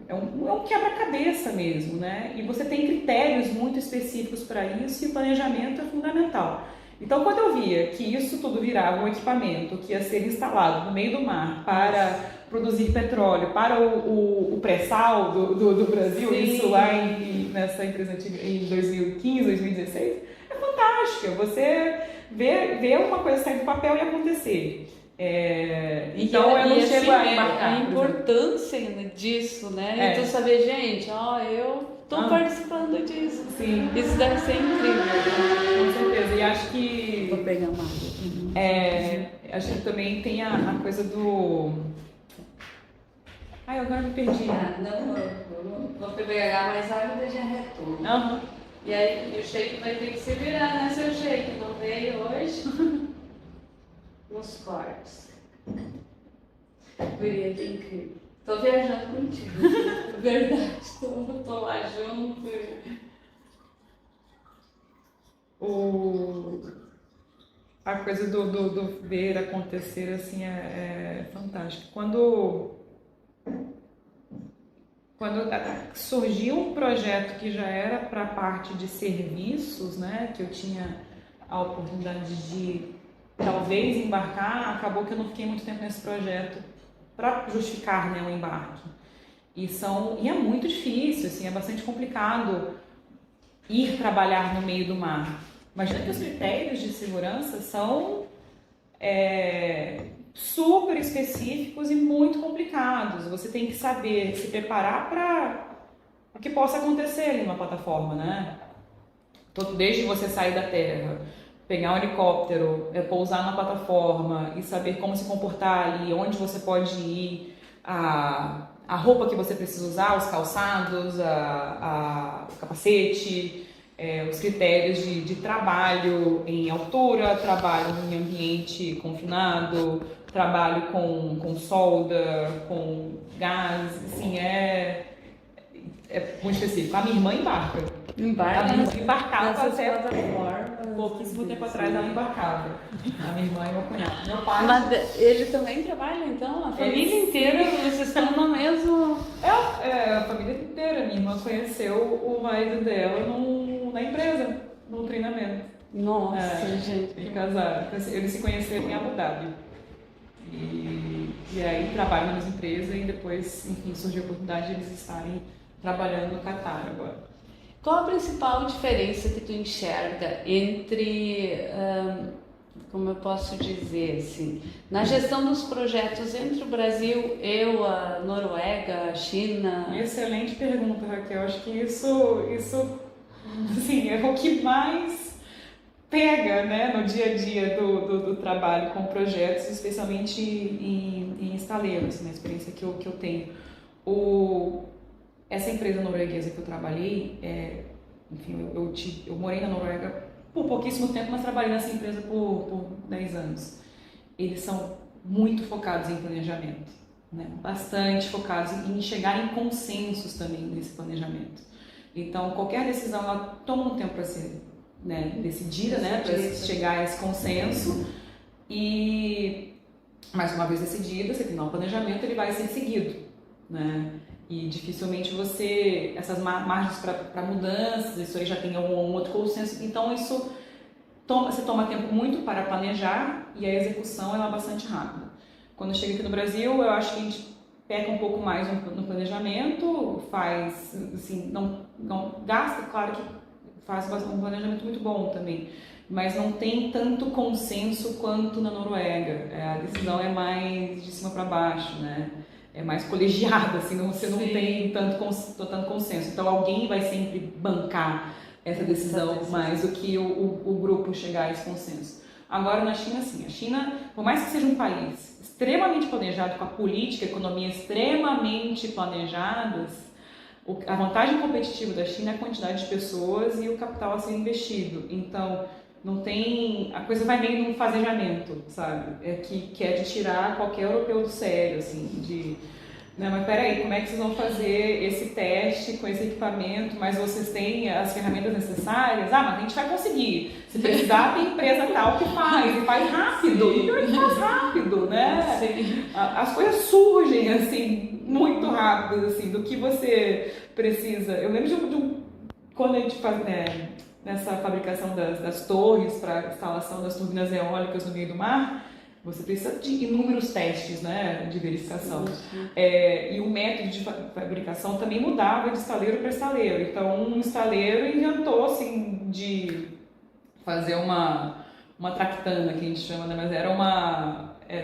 É um quebra-cabeça mesmo, né? E você tem critérios muito específicos para isso e o planejamento é fundamental. Então, quando eu via que isso tudo virava um equipamento que ia ser instalado no meio do mar para produzir petróleo para o pré-sal do Brasil, Sim. Isso lá nessa empresa antiga em 2015, 2016, é fantástico. Você vê uma coisa sair do papel e acontecer. Então eu não chego a embarcar. A importância disso, né? E tu saber, gente, eu tô participando disso. Sim. Isso deve ser incrível, né? Com certeza. E acho que... Vou pegar uma água. Acho que também tem a coisa do... Agora me perdi. Não vou pegar mais água e já retorno. E aí o shake vai ter que se virar, né? Seu shake não veio hoje nos cortes. Guria, que incrível. Tô viajando contigo. Verdade, tô lá junto. A coisa do ver acontecer assim é fantástico. Quando surgiu um projeto que já era para a parte de serviços, né, que eu tinha a oportunidade de talvez embarcar, acabou que eu não fiquei muito tempo nesse projeto para justificar, né, o embarque. E é muito difícil, assim, é bastante complicado ir trabalhar no meio do mar. Imagina que os critérios de segurança são super específicos e muito complicados. Você tem que saber se preparar para o que possa acontecer ali numa plataforma, né? Desde você sair da terra, pegar um helicóptero, pousar na plataforma e saber como se comportar ali, onde você pode ir, a roupa que você precisa usar, os calçados, o capacete, os critérios de trabalho em altura, trabalho em ambiente confinado, trabalho com solda, com gás, assim, é muito específico. A minha irmã embarcava até pouquíssimo tempo atrás, ela embarcava. A minha irmã e meu cunhado. Meu pai... Mas ele também trabalha, então? A família inteira, vocês estão no mesmo... a família inteira. Minha irmã conheceu o marido dela na empresa, no treinamento. Nossa, gente. Eles casaram. Eles se conheceram em Abu Dhabi. E aí trabalham na mesma empresa e depois, enfim, surgiu a oportunidade de eles estarem trabalhando no Catar agora. Qual a principal diferença que tu enxerga entre, como eu posso dizer assim, na gestão dos projetos entre o Brasil, a Noruega, a China? Excelente pergunta, Raquel. Acho que isso assim, é o que mais pega, né, no dia a dia do trabalho com projetos, especialmente em estaleiros, na experiência que eu tenho. Essa empresa norueguesa que eu trabalhei, enfim, eu morei na Noruega por pouquíssimo tempo, mas trabalhei nessa empresa por 10 anos. Eles são muito focados em planejamento, né? Bastante focados em chegar em consensos também nesse planejamento. Então, qualquer decisão, ela toma um tempo para ser, né, decidida, né, para chegar a esse consenso. E, mais uma vez decidido, você tem um planejamento, ele vai ser seguido, né? E dificilmente essas margens para mudanças, isso aí já tem um outro consenso. Então, você toma tempo muito para planejar e a execução ela é bastante rápida. Quando eu cheguei aqui no Brasil, eu acho que a gente peca um pouco mais no planejamento, faz, assim, não gasta, claro que faz um planejamento muito bom também, mas não tem tanto consenso quanto na Noruega. A decisão é mais de cima para baixo, né? É mais colegiada, assim, você não tem tanto consenso. Então alguém vai sempre bancar essa decisão mais do que o grupo chegar a esse consenso. Agora na China, sim. A China, por mais que seja um país extremamente planejado, com a política, a economia extremamente planejadas, a vantagem competitiva da China é a quantidade de pessoas e o capital a ser investido. Então, não tem... A coisa vai meio num fazejamento, sabe? Que é de tirar qualquer europeu do sério, assim, Não, mas peraí, como é que vocês vão fazer esse teste com esse equipamento, mas vocês têm as ferramentas necessárias? Mas a gente vai conseguir. Se precisar, tem empresa tal que faz, e faz rápido. Então ele faz rápido, né? Sim. As coisas surgem, assim, muito rápido, assim, do que você precisa. Eu lembro quando a gente faz, nessa fabricação das torres para instalação das turbinas eólicas no meio do mar, você precisa de inúmeros testes, né, de verificação. E o método de fabricação também mudava de estaleiro para estaleiro. Então, um estaleiro inventou, assim, de fazer uma tractana, que a gente chama, né, mas era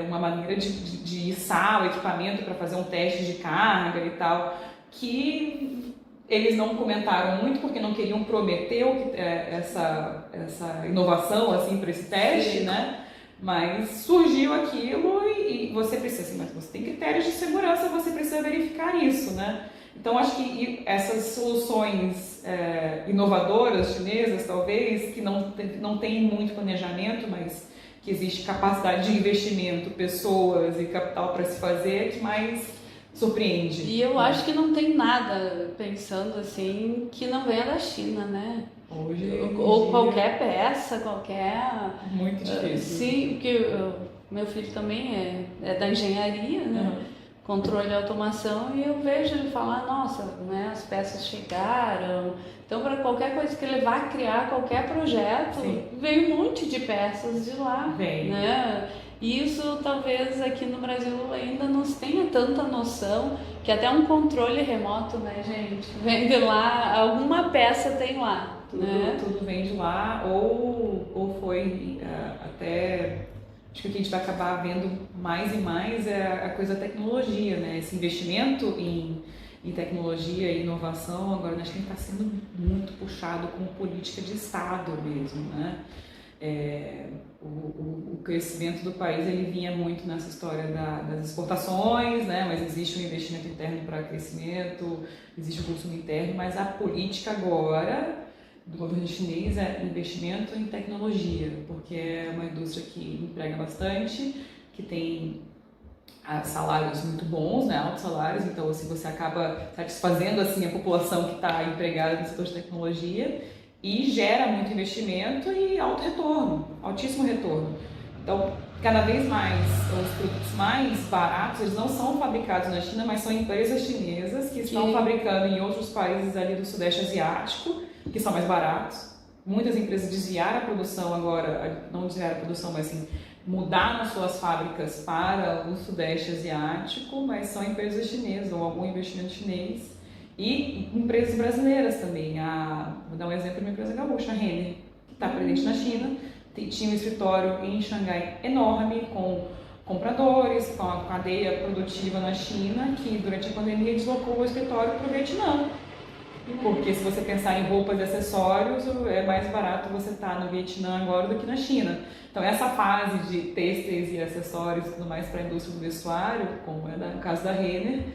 uma maneira de içar o equipamento para fazer um teste de carga e tal, que eles não comentaram muito porque não queriam prometer essa inovação, assim, para esse teste, né? Mas surgiu aquilo e você precisa, assim, mas você tem critérios de segurança, você precisa verificar isso, né? Então, acho que essas soluções inovadoras chinesas, talvez, que não tem muito planejamento, mas que existe capacidade de investimento, pessoas e capital para se fazer, que mais surpreende. E eu acho que não tem nada, pensando assim, que não venha da China, né? Hoje Ou em dia, qualquer peça, qualquer... muito difícil. Sim, porque meu filho também é da engenharia, né? Uhum. Controle e automação, e eu vejo ele falar, nossa, né, as peças chegaram. Então, para qualquer coisa que ele vá criar, qualquer projeto, Sim. vem um monte de peças de lá, Vem. né? E isso talvez aqui no Brasil ainda não se tenha tanta noção, que até um controle remoto, né, gente? Vem de lá, alguma peça tem lá, né? Tudo vem de lá, ou foi até... Acho que o que a gente vai acabar vendo mais e mais é a coisa da tecnologia, né? Esse investimento em tecnologia e inovação agora na China está sendo muito puxado como política de Estado mesmo, né? O crescimento do país ele vinha muito nessa história das exportações, né? Mas existe um investimento interno para crescimento, existe o consumo interno, mas a política agora do governo chinês é investimento em tecnologia, porque é uma indústria que emprega bastante, que tem salários muito bons, né, altos salários, então assim, você acaba satisfazendo assim, a população que está empregada no setor de tecnologia e gera muito investimento e alto retorno, altíssimo retorno. Então, cada vez mais, os produtos mais baratos, eles não são fabricados na China, mas são empresas chinesas que estão fabricando em outros países ali do Sudeste Asiático, que são mais baratos. Muitas empresas desviaram a produção agora, não desviaram a produção, mas assim, mudaram as suas fábricas para o Sudeste Asiático, mas são empresas chinesas ou algum investimento chinês. E empresas brasileiras também. Vou dar um exemplo de uma empresa gaúcha, a Renner, que está presente na China. Tinha um escritório em Xangai enorme, com compradores, com a cadeia produtiva na China, que durante a pandemia deslocou o escritório para o Vietnã. Porque se você pensar em roupas e acessórios, é mais barato você estar no Vietnã agora do que na China. Então essa fase de têxteis e acessórios e tudo mais para a indústria do vestuário, como é no caso da Renner,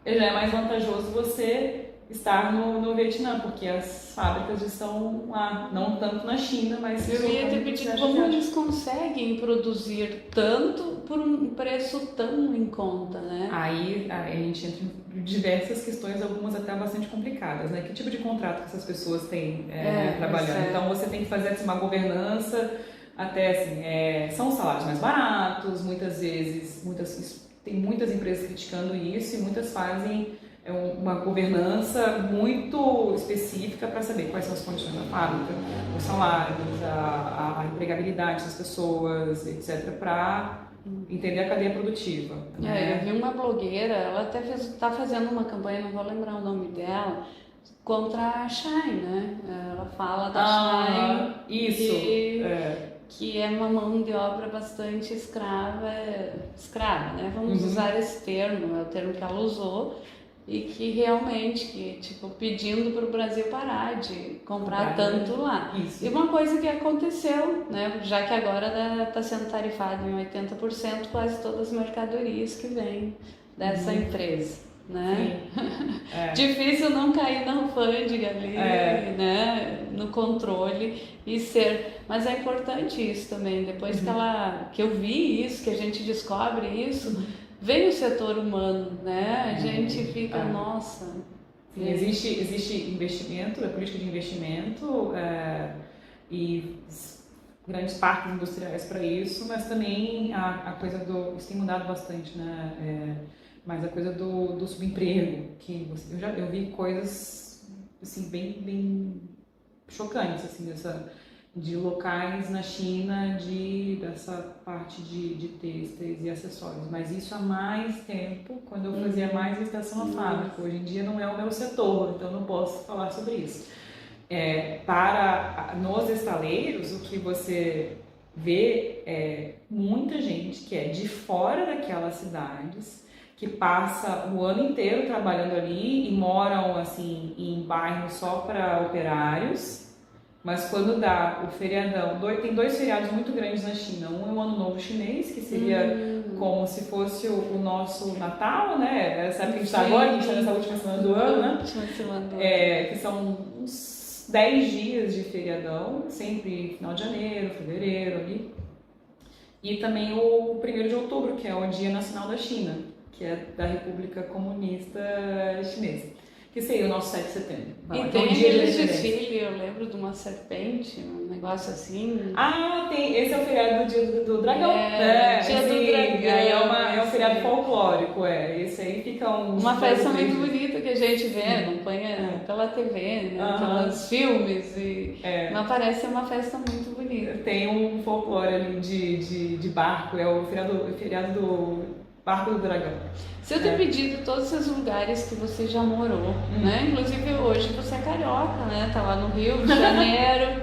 já é mais vantajoso você estar no Vietnã, porque as fábricas estão lá, não tanto na China, mas... Eu ia te pedir como eles conseguem produzir tanto por um preço tão em conta, né? Aí a gente entra em diversas questões, algumas até bastante complicadas, né? Que tipo de contrato que essas pessoas têm trabalhando? Então você tem que fazer assim, uma governança, até assim, são salários mais baratos, muitas vezes, tem muitas empresas criticando isso e muitas fazem uma governança muito específica para saber quais são as condições da fábrica, os salários, a empregabilidade das pessoas, etc., para entender a cadeia produtiva. Né? Eu vi uma blogueira, ela até está fazendo uma campanha, não vou lembrar o nome dela, contra a Shine, né? Ela fala da Shine que é uma mão de obra bastante escrava, né? Vamos usar esse termo, é o termo que ela usou, e que realmente, pedindo para o Brasil parar de comprar tanto lá. Isso. E uma coisa que aconteceu, né, já que agora está sendo tarifado em 80% quase todas as mercadorias que vêm dessa empresa, né? Difícil não cair na alfândega ali, né, no controle e ser... Mas é importante isso também, depois que eu vi isso, que a gente descobre isso, vem o setor humano, né? A gente fica, nossa... Sim, existe investimento, a política de investimento e grandes parques industriais para isso, mas também a coisa isso tem mudado bastante, né? Mas a coisa do subemprego, que eu vi coisas assim, bem chocantes, assim, de locais na China dessa parte de têxteis e acessórios, mas isso há mais tempo, quando eu fazia mais visitação à fábrica. Hoje em dia não é o meu setor, então não posso falar sobre isso. Nos estaleiros, o que você vê é muita gente que é de fora daquelas cidades, que passa o ano inteiro trabalhando ali e moram assim em bairros só para operários. Mas quando dá o feriadão, tem 2 feriados muito grandes na China. Um é o Ano Novo Chinês, que seria como se fosse o nosso Natal, né? Essa época que a gente está agora, a gente está nessa última semana do ano, né? Que são uns 10 dias de feriadão, sempre final de janeiro, fevereiro ali. E também o 1º de outubro, que é o Dia Nacional da China. que é da República Comunista Chinesa. Que seria o nosso 7 de setembro. E tem aqueles desfile, eu lembro de uma serpente, um negócio assim. Ah, tem. Esse é o feriado do Dia do Dragão. Dia do Dragão. É um feriado folclórico, Esse aí fica uma festa muito bonita que a gente vê, acompanha pela TV, né? Pelos filmes. Mas parece uma festa muito bonita. Tem um folclore ali de barco, é o feriado do Barco do Dragão. Se eu ter pedido todos esses lugares que você já morou, né? Inclusive hoje você é carioca, né? Tá lá no Rio de Janeiro.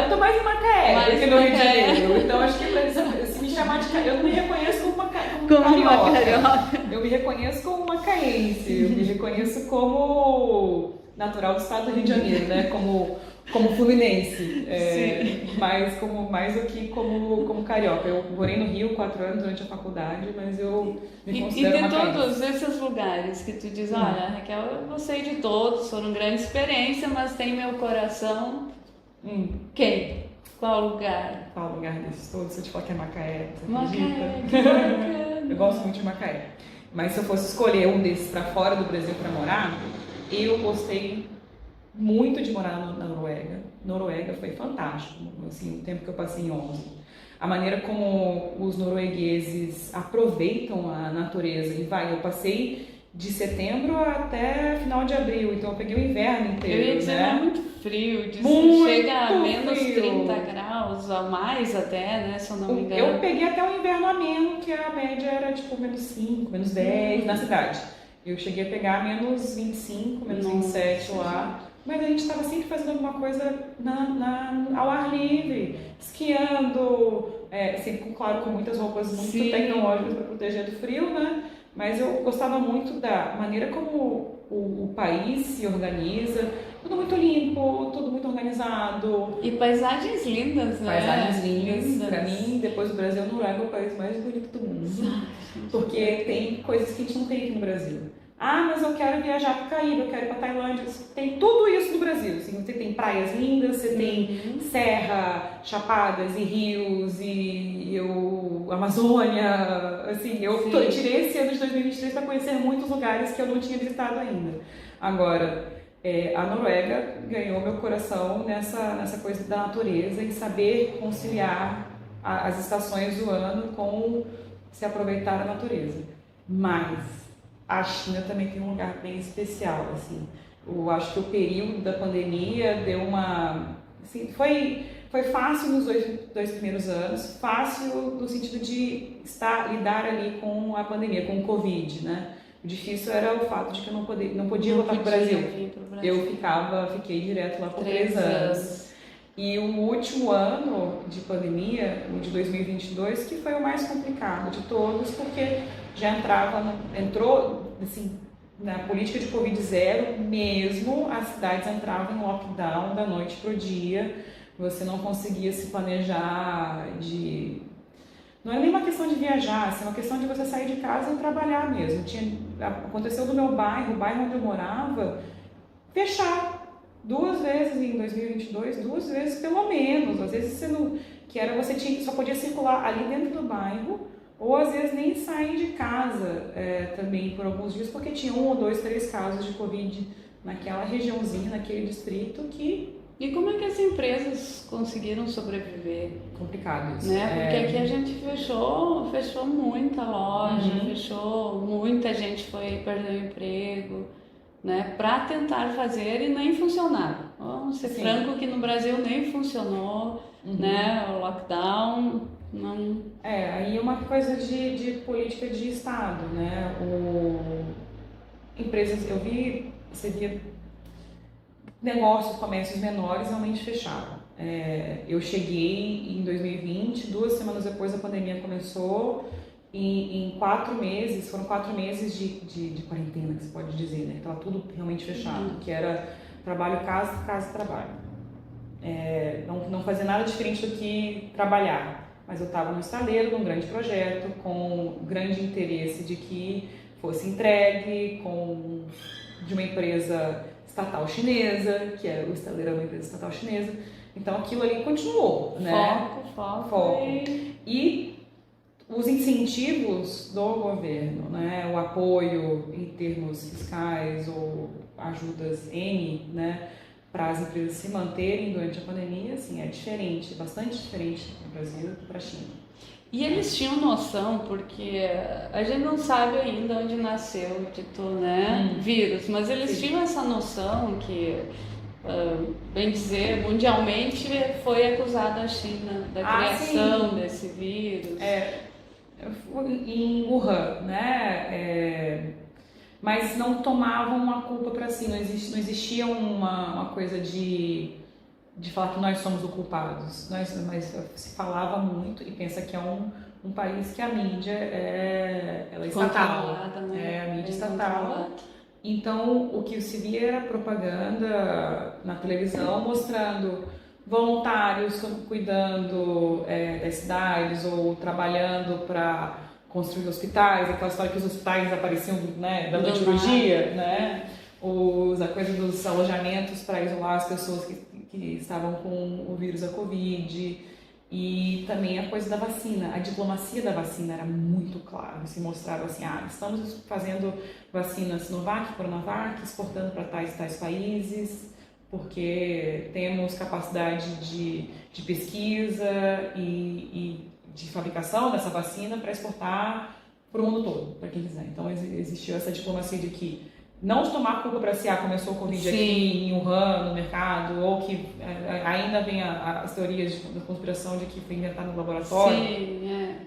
Eu tô mais em Macaé do que no Rio de Janeiro. Então acho que se me chamar de carioca, eu não me reconheço como uma carioca. Eu me reconheço como macaense, eu me reconheço como natural do estado do Rio de Janeiro, né? Como fluminense, mais do que como carioca. Eu morei no Rio 4 anos durante a faculdade, mas eu me considero macaense. E de todos esses lugares que tu diz, olha, Raquel, eu gostei de todos, foram grande experiência, mas tem meu coração. Quem? Qual lugar? Qual lugar desses todos? Se eu te falar que é Macaé, você Macaé, que bacana. Eu gosto muito de Macaé. Mas se eu fosse escolher um desses para fora do Brasil para morar, eu gostei muito de morar na Noruega. Noruega foi fantástico, assim, o tempo que eu passei em Oslo. A maneira como os noruegueses aproveitam a natureza. Eu passei de setembro até final de abril, então eu peguei o inverno inteiro. Eu ia dizer, né? É muito frio, chega a menos frio. 30 graus, a mais até, né, se eu não me engano. Eu peguei até o inverno ameno, que a média era tipo menos 5, menos 10 na cidade. Eu cheguei a pegar menos 25, menos 27 lá. Mas a gente estava sempre fazendo alguma coisa ao ar livre, esquiando, sempre, claro, com muitas roupas muito tecnológicas para proteger do frio, né? Mas eu gostava muito da maneira como o país se organiza, tudo muito limpo, tudo muito organizado. E paisagens lindas, né? Paisagens lindas. Para mim, depois do Brasil, Noruega é o país mais bonito do mundo. Porque tem coisas que a gente não tem aqui no Brasil. Mas eu quero viajar para o Caribe, eu quero ir para Tailândia. Tem tudo isso no Brasil. Assim, você tem praias lindas, você tem serra, chapadas e rios Amazônia. Assim, eu tirei esse ano de 2023 para conhecer muitos lugares que eu não tinha visitado ainda. Agora, a Noruega ganhou meu coração nessa coisa da natureza e saber conciliar as estações do ano com se aproveitar da natureza. Mas a China também tem um lugar bem especial, assim. Eu acho que o período da pandemia deu uma... Assim, foi fácil nos dois primeiros anos, fácil no sentido de lidar ali com a pandemia, com o Covid, né? O difícil era o fato de que eu não podia voltar para o Brasil. Eu fiquei direto lá por 3 anos. E o último ano de pandemia, o de 2022, que foi o mais complicado de todos, porque já entrou assim, na política de Covid-0 mesmo, as cidades entravam em lockdown da noite para o dia, você não conseguia se planejar Não é nem uma questão de viajar, é uma questão de você sair de casa e trabalhar mesmo. Aconteceu no meu bairro, o bairro onde eu morava, fechar 2 vezes em 2022, 2 vezes pelo menos. Às vezes você só podia circular ali dentro do bairro, ou às vezes nem sair de casa também por alguns dias, porque tinha 1 ou 2, 3 casos de Covid naquela regiãozinha, naquele distrito E como é que as empresas conseguiram sobreviver? Complicado isso. Né? Porque aqui a gente fechou muita loja, muita gente perdeu o emprego, né? Para tentar fazer e nem funcionaram. Vamos ser franco que no Brasil nem funcionou, né? O lockdown não... aí é uma coisa de política de Estado, né? Empresas, você via negócios, comércios menores realmente fechavam. Eu cheguei em 2020, 2 semanas depois a pandemia começou, e em 4 meses, foram 4 meses de quarentena, que se pode dizer, né? Estava tudo realmente fechado, que era trabalho, casa, casa, trabalho. Não fazer nada diferente do que trabalhar, mas eu estava no estaleiro, num grande projeto, com grande interesse de que fosse entregue, de uma empresa estatal chinesa, o estaleiro é uma empresa estatal chinesa, então aquilo ali continuou, né? Foco. E os incentivos do governo, né, o apoio em termos fiscais ou ajudas N, né, para as empresas se manterem durante a pandemia, assim, é diferente, bastante diferente no Brasil para a China. E eles tinham noção, porque a gente não sabe ainda onde nasceu o dito, né, vírus, mas eles Sim. tinham essa noção que, bem dizer, mundialmente foi acusada a China da criação desse vírus. Em Wuhan, né, mas não tomavam a culpa para si, não existia uma coisa de falar que nós somos os culpados, mas se falava muito e pensa que é um país que a mídia ela é estatal, né? A mídia estatal. Então o que se via era propaganda na televisão mostrando voluntários cuidando das cidades ou trabalhando para construir hospitais, aquela história que os hospitais apareciam, né, da noite pro dia, né? A coisa dos alojamentos para isolar as pessoas que estavam com o vírus da Covid, e também a coisa da vacina, a diplomacia da vacina era muito clara, se mostrava assim, estamos fazendo vacina Sinovac, Coronavac, exportando para tais países, porque temos capacidade de pesquisa e de fabricação dessa vacina para exportar para o mundo todo, para quem quiser. Então existiu essa diplomacia de que não de tomar culpa para se começou o Covid aqui em Wuhan, no mercado, ou que ainda vem as teorias da conspiração de que foi inventado no laboratório.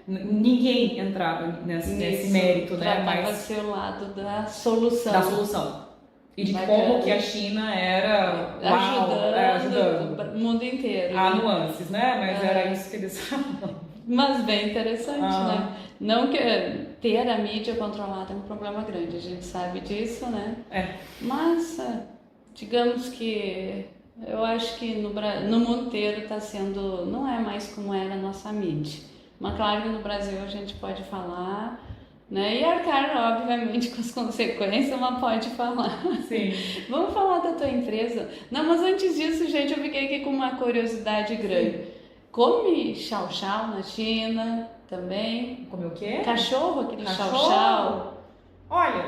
Ninguém entrava nesse mérito, né? Mas seu lado da solução. Da solução. E de como que a China era ajudando o mundo inteiro. Há nuances, né? Mas era isso que eles falavam. Mas bem interessante, né? Não que ter a mídia controlada é um problema grande, a gente sabe disso, né? Mas, digamos que eu acho que no mundo inteiro está sendo, não é mais como era a nossa mídia. Mas claro que no Brasil a gente pode falar, né? E arcar, obviamente, com as consequências, mas pode falar. Sim. Vamos falar da tua empresa? Não, mas antes disso, gente, eu fiquei aqui com uma curiosidade grande. Sim. Come chow-chow na China também? Come o quê? Cachorro, aquele chow-chow. Olha,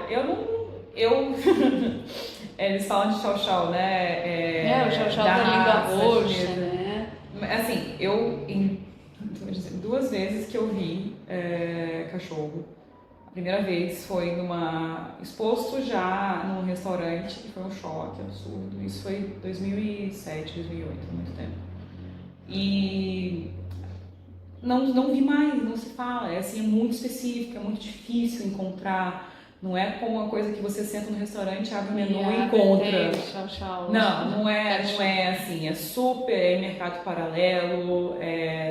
eles falam de chow-chow, né? O chow-chow da língua roxa, né? Assim, duas vezes que eu vi cachorro. A primeira vez foi exposto já num restaurante, que foi um choque absurdo. Isso foi em 2007, 2008, há muito tempo. E não vi mais, não se fala, é muito específico, é muito difícil encontrar, não é como uma coisa que você senta no restaurante, abre o menu e encontra. Não é assim, é super mercado paralelo,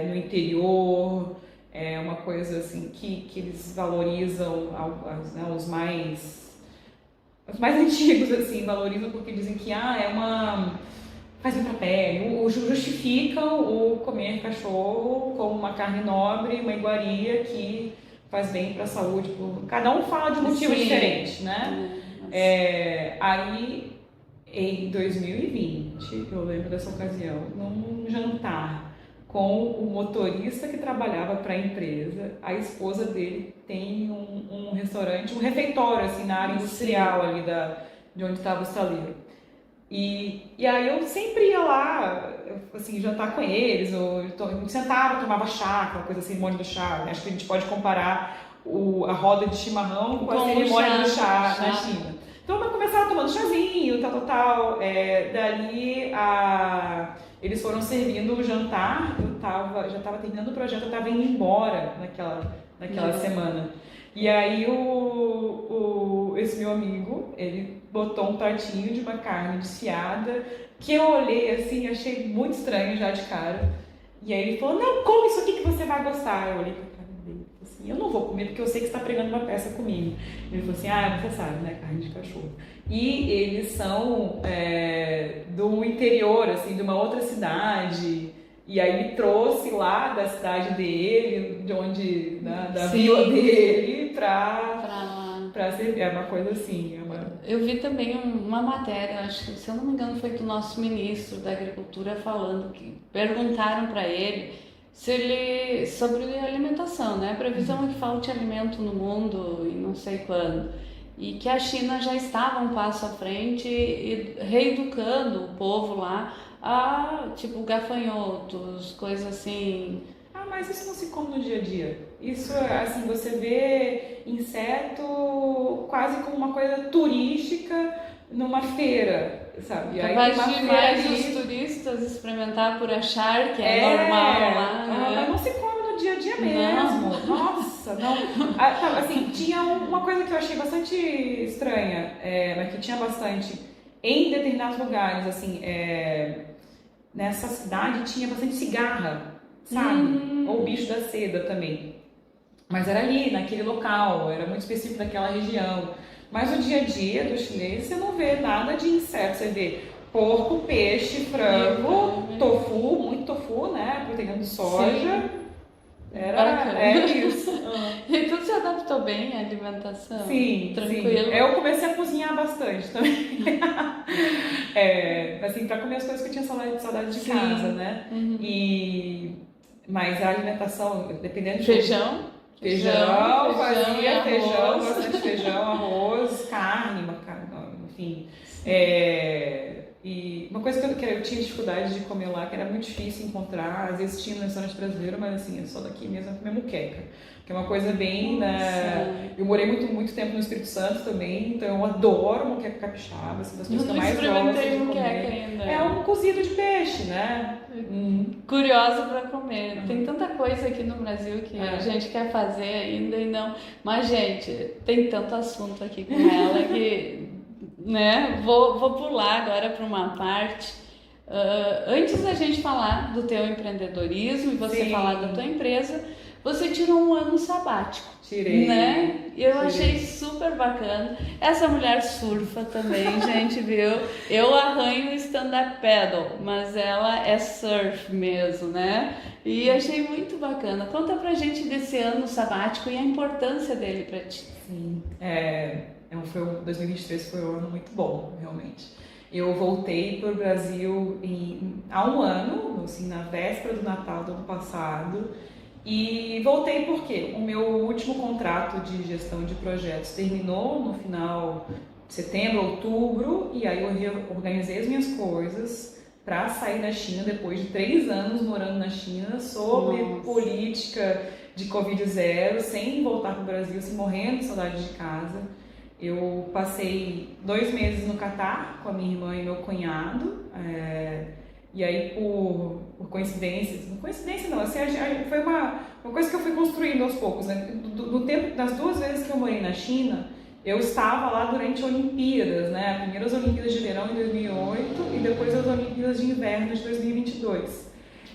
no interior, é uma coisa assim que eles valorizam, os mais antigos assim, valorizam porque dizem que faz bem pra pele, justificam o comer cachorro como uma carne nobre, uma iguaria que faz bem para a saúde. Cada um fala de um motivo diferente, né? Aí, em 2020, eu lembro dessa ocasião, num jantar com o motorista que trabalhava para a empresa, a esposa dele tem um restaurante, um refeitório assim, na área industrial ali de onde estava o estaleiro. E aí eu sempre ia lá, assim, jantar com eles, ou sentava, tomava chá, aquela coisa assim, cerimônia do chá. Acho que a gente pode comparar a roda de chimarrão com a cerimônia do chá na China. Então eu começava tomando chazinho, tal. Dali eles foram servindo o jantar, já estava terminando o projeto, eu estava indo embora naquela semana. E aí esse meu amigo, ele botou um pratinho de uma carne desfiada, que eu olhei assim, achei muito estranho já de cara. E aí ele falou, não, come isso aqui que você vai gostar. Eu olhei pra cara dele, assim, eu não vou comer porque eu sei que você está pregando uma peça comigo. Ele falou assim, você sabe, né, carne de cachorro. E eles são do interior, assim, de uma outra cidade. E aí me trouxe lá da cidade dele, de onde, da vila dele, pra servir. É uma coisa assim. Eu vi também uma matéria, acho que, se eu não me engano, foi do nosso ministro da Agricultura falando que perguntaram para ele sobre alimentação, né? A previsão é que falte alimento no mundo e não sei quando. E que a China já estava um passo à frente e reeducando o povo lá a, tipo, gafanhotos, coisas assim. Ah, mas isso não se come no dia a dia. Isso, assim, você vê inseto quase como uma coisa turística numa feira, sabe? Aí Capaz tem uma de feira mais ali. os turistas experimentar por achar que é normal lá, Mas né? não se come no dia a dia mesmo. Nossa, não. Assim, tinha uma coisa que eu achei bastante estranha, mas que tinha bastante em determinados lugares, assim, nessa cidade tinha bastante cigarra, sabe? Ou bicho da seda também. Mas era ali, naquele local, era muito específico daquela região. Mas no dia a dia dos chineses você não vê nada de inseto, você vê porco, peixe, frango, tofu, muito tofu, né? Proteína de soja. Sim. Bacana. É isso. E tu se adaptou bem à alimentação? Sim, Tranquilo? sim. Eu comecei a cozinhar bastante também. Assim, pra comer as coisas que eu tinha saudade de Sim. casa, né? Uhum. Mas a alimentação, dependendo de Feijão? fazia feijão, arroz. bastante feijão, arroz, carne, macarrão, enfim. E uma coisa que eu tinha dificuldade de comer lá, que era muito difícil encontrar, às vezes tinha no restaurante brasileiro, mas assim, é só daqui mesmo é comer muqueca. Que é uma coisa bem, né? Eu morei muito tempo no Espírito Santo também, então eu adoro muqueca capixaba, assim, das coisas que eu mais gosto de experimentei comer. muqueca ainda. É um cozido de peixe, né? Curiosa pra comer. Tem tanta coisa aqui no Brasil que a gente quer fazer ainda e não. Mas, gente, tem tanto assunto aqui com ela que, né? Vou pular agora para uma parte. Antes da gente falar do teu empreendedorismo e você Sim. falar da tua empresa, você tirou um ano sabático. Tirei. Né? Eu achei super bacana. Essa mulher surfa também, gente, viu? Eu arranho o stand-up paddle, mas ela é surf mesmo, né? E achei muito bacana. Conta pra gente desse ano sabático e a importância dele pra ti. Sim, 2023 foi um ano muito bom, realmente. Eu voltei para o Brasil há um ano, assim, na véspera do Natal do ano passado. E voltei porque o meu último contrato de gestão de projetos terminou no final de setembro, outubro, e aí eu organizei as minhas coisas para sair da China depois de 3 anos morando na China, sob política de Covid-0, sem voltar para o Brasil, assim, morrendo de saudade de casa. Eu passei 2 meses no Catar com a minha irmã e meu cunhado. E aí, por coincidências, não coincidência não, assim, foi uma coisa que eu fui construindo aos poucos, né? Do tempo, das 2 vezes que eu morei na China, eu estava lá durante Olimpíadas, né? Primeiro as Olimpíadas de Verão em 2008 e depois as Olimpíadas de Inverno de 2022.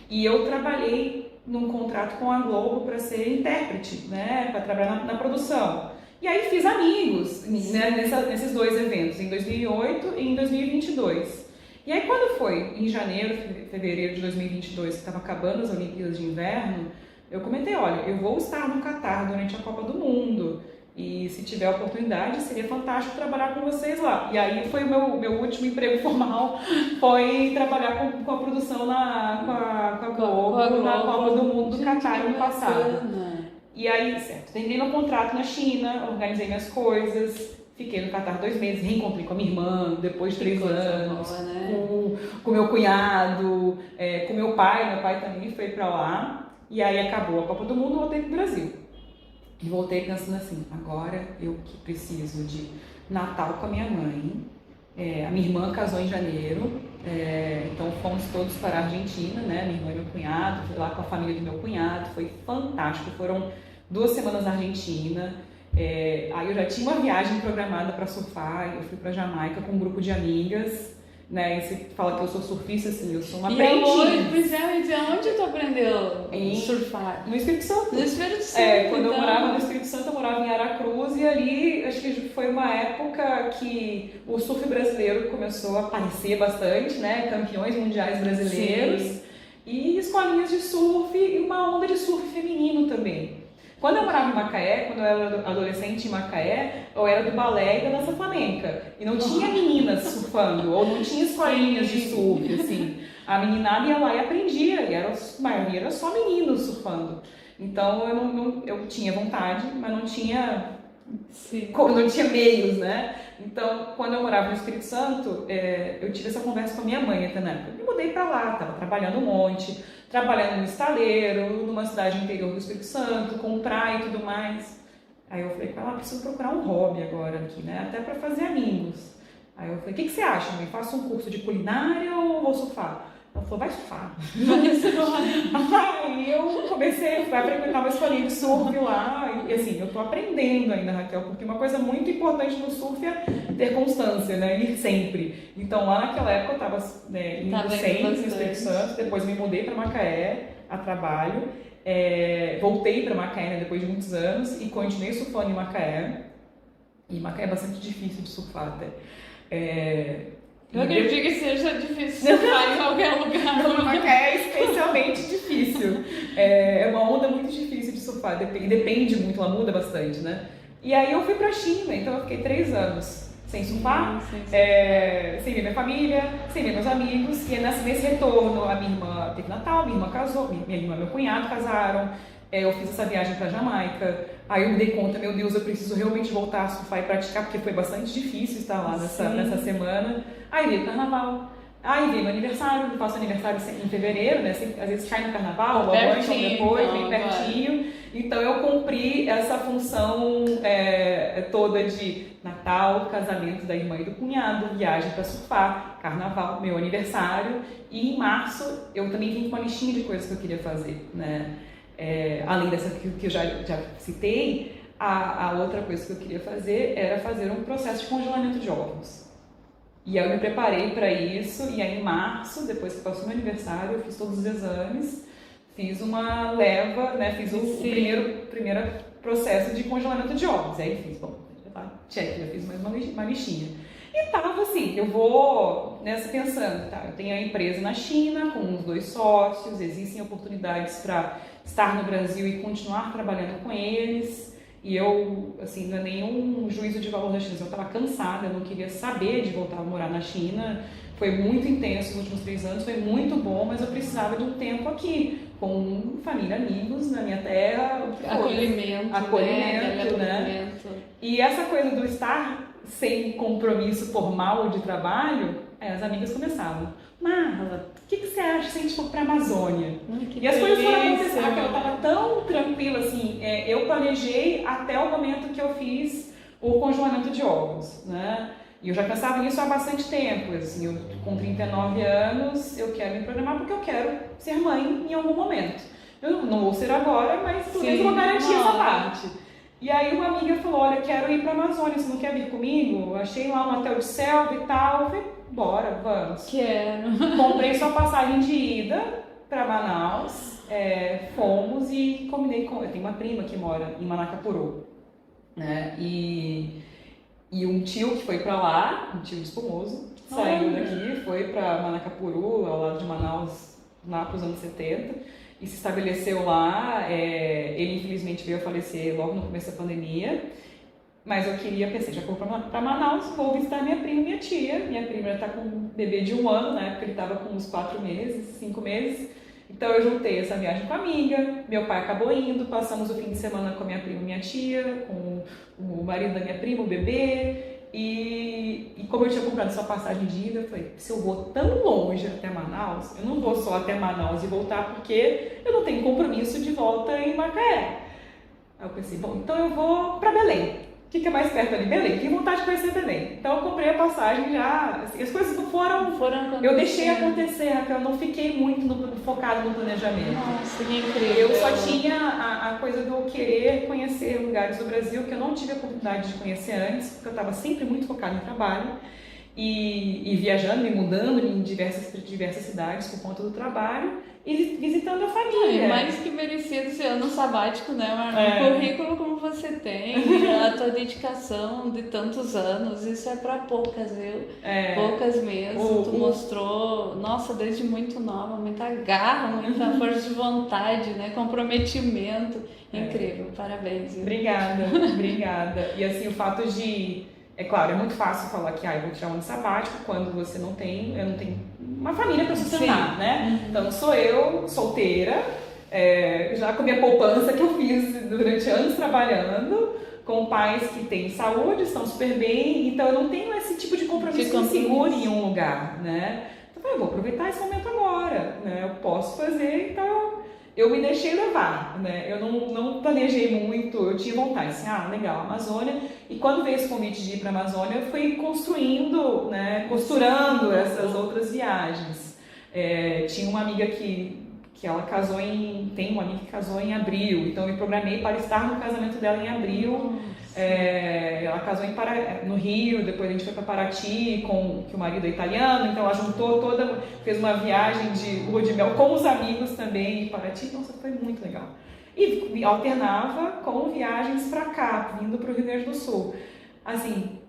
E eu trabalhei num contrato com a Globo para ser intérprete, né? Para trabalhar na produção. E aí fiz amigos, né? Nesses 2 eventos, em 2008 e em 2022. E aí quando foi em janeiro, fevereiro de 2022, que estava acabando as Olimpíadas de Inverno, eu comentei, olha, eu vou estar no Catar durante a Copa do Mundo e se tiver oportunidade seria fantástico trabalhar com vocês lá. E aí foi o meu último emprego formal, foi trabalhar com a produção com a Globo na Copa do Mundo do Catar no passado. E aí, certo, terminei meu contrato na China, organizei minhas coisas. Fiquei no Catar 2 meses, reencontrei com a minha irmã depois de 3 anos, boa, né? com meu cunhado, com meu pai também foi pra lá. E aí acabou a Copa do Mundo, voltei pro Brasil. E voltei pensando assim, agora eu que preciso de Natal com a minha mãe. A minha irmã casou em janeiro, então fomos todos para a Argentina, né? Minha irmã e meu cunhado, fui lá com a família do meu cunhado, foi fantástico, foram 2 semanas na Argentina. Aí eu já tinha uma viagem programada para surfar, eu fui para Jamaica com um grupo de amigas, né? E você fala que eu sou surfista, assim, eu sou uma aprendiz. Onde tu aprendeu a surfar? No Espírito Santo. No Espírito Santo. Quando eu morava no Espírito Santo, eu morava em Aracruz e ali acho que foi uma época que o surf brasileiro começou a aparecer bastante, né? Campeões mundiais brasileiros. Sim. E escolinhas de surf e uma onda de surf feminino também. Quando eu morava em Macaé, quando eu era adolescente em Macaé, eu era do balé e da dança flamenca. E não tinha meninas surfando, ou não tinha escolinhas de surf, assim. A meninada ia lá e aprendia, e a maioria era só meninos surfando. Então eu tinha vontade, mas não tinha meios, né? Então, quando eu morava no Espírito Santo, eu tive essa conversa com a minha mãe até na época. Eu me mudei pra lá, tava trabalhando um monte, trabalhando no estaleiro, numa cidade interior do Espírito Santo, com praia e tudo mais. Aí eu falei pra ela, preciso procurar um hobby agora aqui, né? Até pra fazer amigos. Aí eu falei, o que você acha, mãe? Faço um curso de culinária ou vou surfar? Ela falou, vai surfar. Aí eu comecei a frequentar uma escolinha de surf lá. E assim, eu tô aprendendo ainda, Raquel, porque uma coisa muito importante no surf é ter constância, né? Ir sempre. Então lá naquela época eu tava indo sempre no Espírito Santo, depois me mudei para Macaé a trabalho. Voltei para Macaé, né, depois de muitos anos e continuei surfando em Macaé. E Macaé é bastante difícil de surfar até. Eu acredito que seja difícil surfar em qualquer lugar. No Macaé é especialmente difícil. É uma onda muito difícil de surfar, depende muito, ela muda bastante, né? E aí eu fui pra China, então eu fiquei 3 anos sem surfar, sem ver minha família, sem ver meus amigos. E nesse retorno, a minha irmã teve Natal, minha irmã casou, minha irmã e meu cunhado casaram. Eu fiz essa viagem pra Jamaica. Aí eu me dei conta, meu Deus, eu preciso realmente voltar a surfar e praticar, porque foi bastante difícil estar lá nessa semana. Aí veio o carnaval. Aí veio meu aniversário, eu faço aniversário em fevereiro, né? Às vezes cai no carnaval, ou antes ou depois, bem pertinho. Então eu cumpri essa função toda de Natal, casamento da irmã e do cunhado, viagem para surfar, carnaval, meu aniversário. E em março eu também vim com uma listinha de coisas que eu queria fazer, né? Além dessa que eu já citei, a outra coisa que eu queria fazer era fazer um processo de congelamento de ovos. E aí eu me preparei para isso, e aí em março, depois que passou meu aniversário, eu fiz todos os exames, fiz uma leva, né, fiz o primeiro processo de congelamento de ovos. Aí fiz, check, já fiz mais uma listinha. E tava assim, eu vou pensando, tá, eu tenho a empresa na China com os 2 sócios, existem oportunidades para estar no Brasil e continuar trabalhando com eles. E eu, assim, não é nenhum juízo de valor da China, eu estava cansada, eu não queria saber de voltar a morar na China. Foi muito intenso nos últimos 3 anos, foi muito bom, mas eu precisava de um tempo aqui, com família, amigos, na minha terra. Acolhimento, né? E essa coisa do estar sem compromisso formal de trabalho, as amigas começavam. Marla, o que você acha se a gente for para a Amazônia? E as coisas foram acontecendo, eu estava tão tranquila, assim, eu planejei até o momento que eu fiz o congelamento de ovos, né? E eu já pensava nisso há bastante tempo, assim, eu com 39 anos, eu quero me programar porque eu quero ser mãe em algum momento. Eu não vou ser agora, mas pelo menos vou garantir essa parte. E aí uma amiga falou, olha, quero ir para a Amazônia, você não quer vir comigo? Achei lá um hotel de selva e tal, eu falei, bora, vamos. Quero. Comprei só passagem de ida para Manaus, fomos e combinei com... Eu tenho uma prima que mora em Manacapuru, né? E um tio que foi para lá, um tio espumoso, saiu daqui, foi para Manacapuru, ao lado de Manaus, lá para os anos 70, e se estabeleceu lá. Ele infelizmente veio a falecer logo no começo da pandemia. Mas eu pensei, já vou para Manaus, vou visitar minha prima e minha tia. Minha prima está com um bebê de 1 ano, na época ele estava com uns 4 meses, 5 meses. Então eu juntei essa viagem com a amiga, meu pai acabou indo, passamos o fim de semana com a minha prima e minha tia, com o marido da minha prima, o bebê. E como eu tinha comprado só passagem de ida, eu falei, se eu vou tão longe até Manaus, eu não vou só até Manaus e voltar porque eu não tenho compromisso de volta em Macaé. Aí eu pensei, bom, então eu vou para Belém. O que é mais perto ali? Belém. Tinha vontade de conhecer Belém. Então eu comprei a passagem já. Assim, as coisas foram eu deixei acontecer, Raquel. Eu não fiquei muito focada no planejamento. Nossa, que incrível. Eu só tinha a coisa do querer conhecer lugares do Brasil que eu não tive a oportunidade de conhecer antes, porque eu estava sempre muito focada no trabalho. E viajando e mudando em diversas cidades por conta do trabalho e visitando a família. Mais que merecido esse ano sabático, né, Marlon? O currículo como você tem, a tua dedicação de tantos anos, isso é para poucas, viu? Poucas mesmo. Tu mostrou, nossa, desde muito nova, muita garra, muita força de vontade, né? Comprometimento. Incrível, parabéns. Viu? Obrigada. E assim, o fato de É claro, é muito fácil falar que eu vou tirar um ano sabático quando você não tem, eu não tenho uma família para sustentar, né? Então sou eu, solteira, já com a minha poupança que eu fiz durante anos trabalhando, com pais que têm saúde, estão super bem, então eu não tenho esse tipo de compromisso que me segure em um lugar, né? Então eu vou aproveitar esse momento agora, né? Eu posso fazer, então eu me deixei levar, né? Eu não planejei muito, eu tinha vontade, assim, legal, Amazônia. E quando veio esse convite de ir para a Amazônia, eu fui construindo, né? Costurando essas outras viagens. Tinha uma amiga que ela casou tem uma amiga que casou em abril, então eu me programei para estar no casamento dela em abril. Ela casou no Rio, depois a gente foi para Paraty, que o marido é italiano, então ela juntou fez uma viagem de lua de mel com os amigos também em Paraty, então isso foi muito legal. E alternava com viagens para cá, vindo para o Rio Grande do Sul. Assim,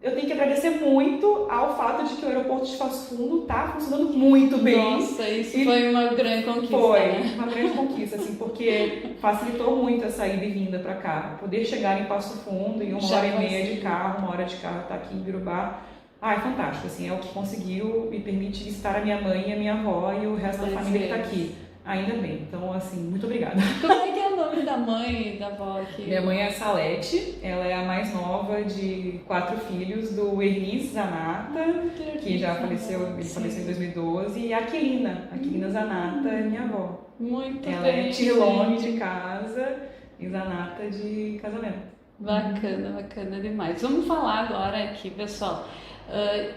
eu tenho que agradecer muito ao fato de que o aeroporto de Passo Fundo está funcionando muito bem. Nossa, isso foi uma grande conquista. Foi, né? uma grande conquista, assim, porque facilitou muito essa ida e vinda para cá. Poder chegar em Passo Fundo em 1h30 de carro, 1 hora de carro, tá aqui em Birubá. É fantástico, assim, é o que conseguiu me permitir visitar a minha mãe e a minha avó e o resto da família que está aqui. Ainda bem. Então, assim, muito obrigada. Como é que é o nome da mãe e da avó aqui? Minha mãe é a Salete, ela é a mais nova de 4 filhos do Ernis Zanata, que já faleceu, ele faleceu em 2012, e a Aquilina Zanata é minha avó. Muito bem. Ela é Tirlone de casa e Zanata de casamento. Bacana demais. Vamos falar agora aqui, pessoal.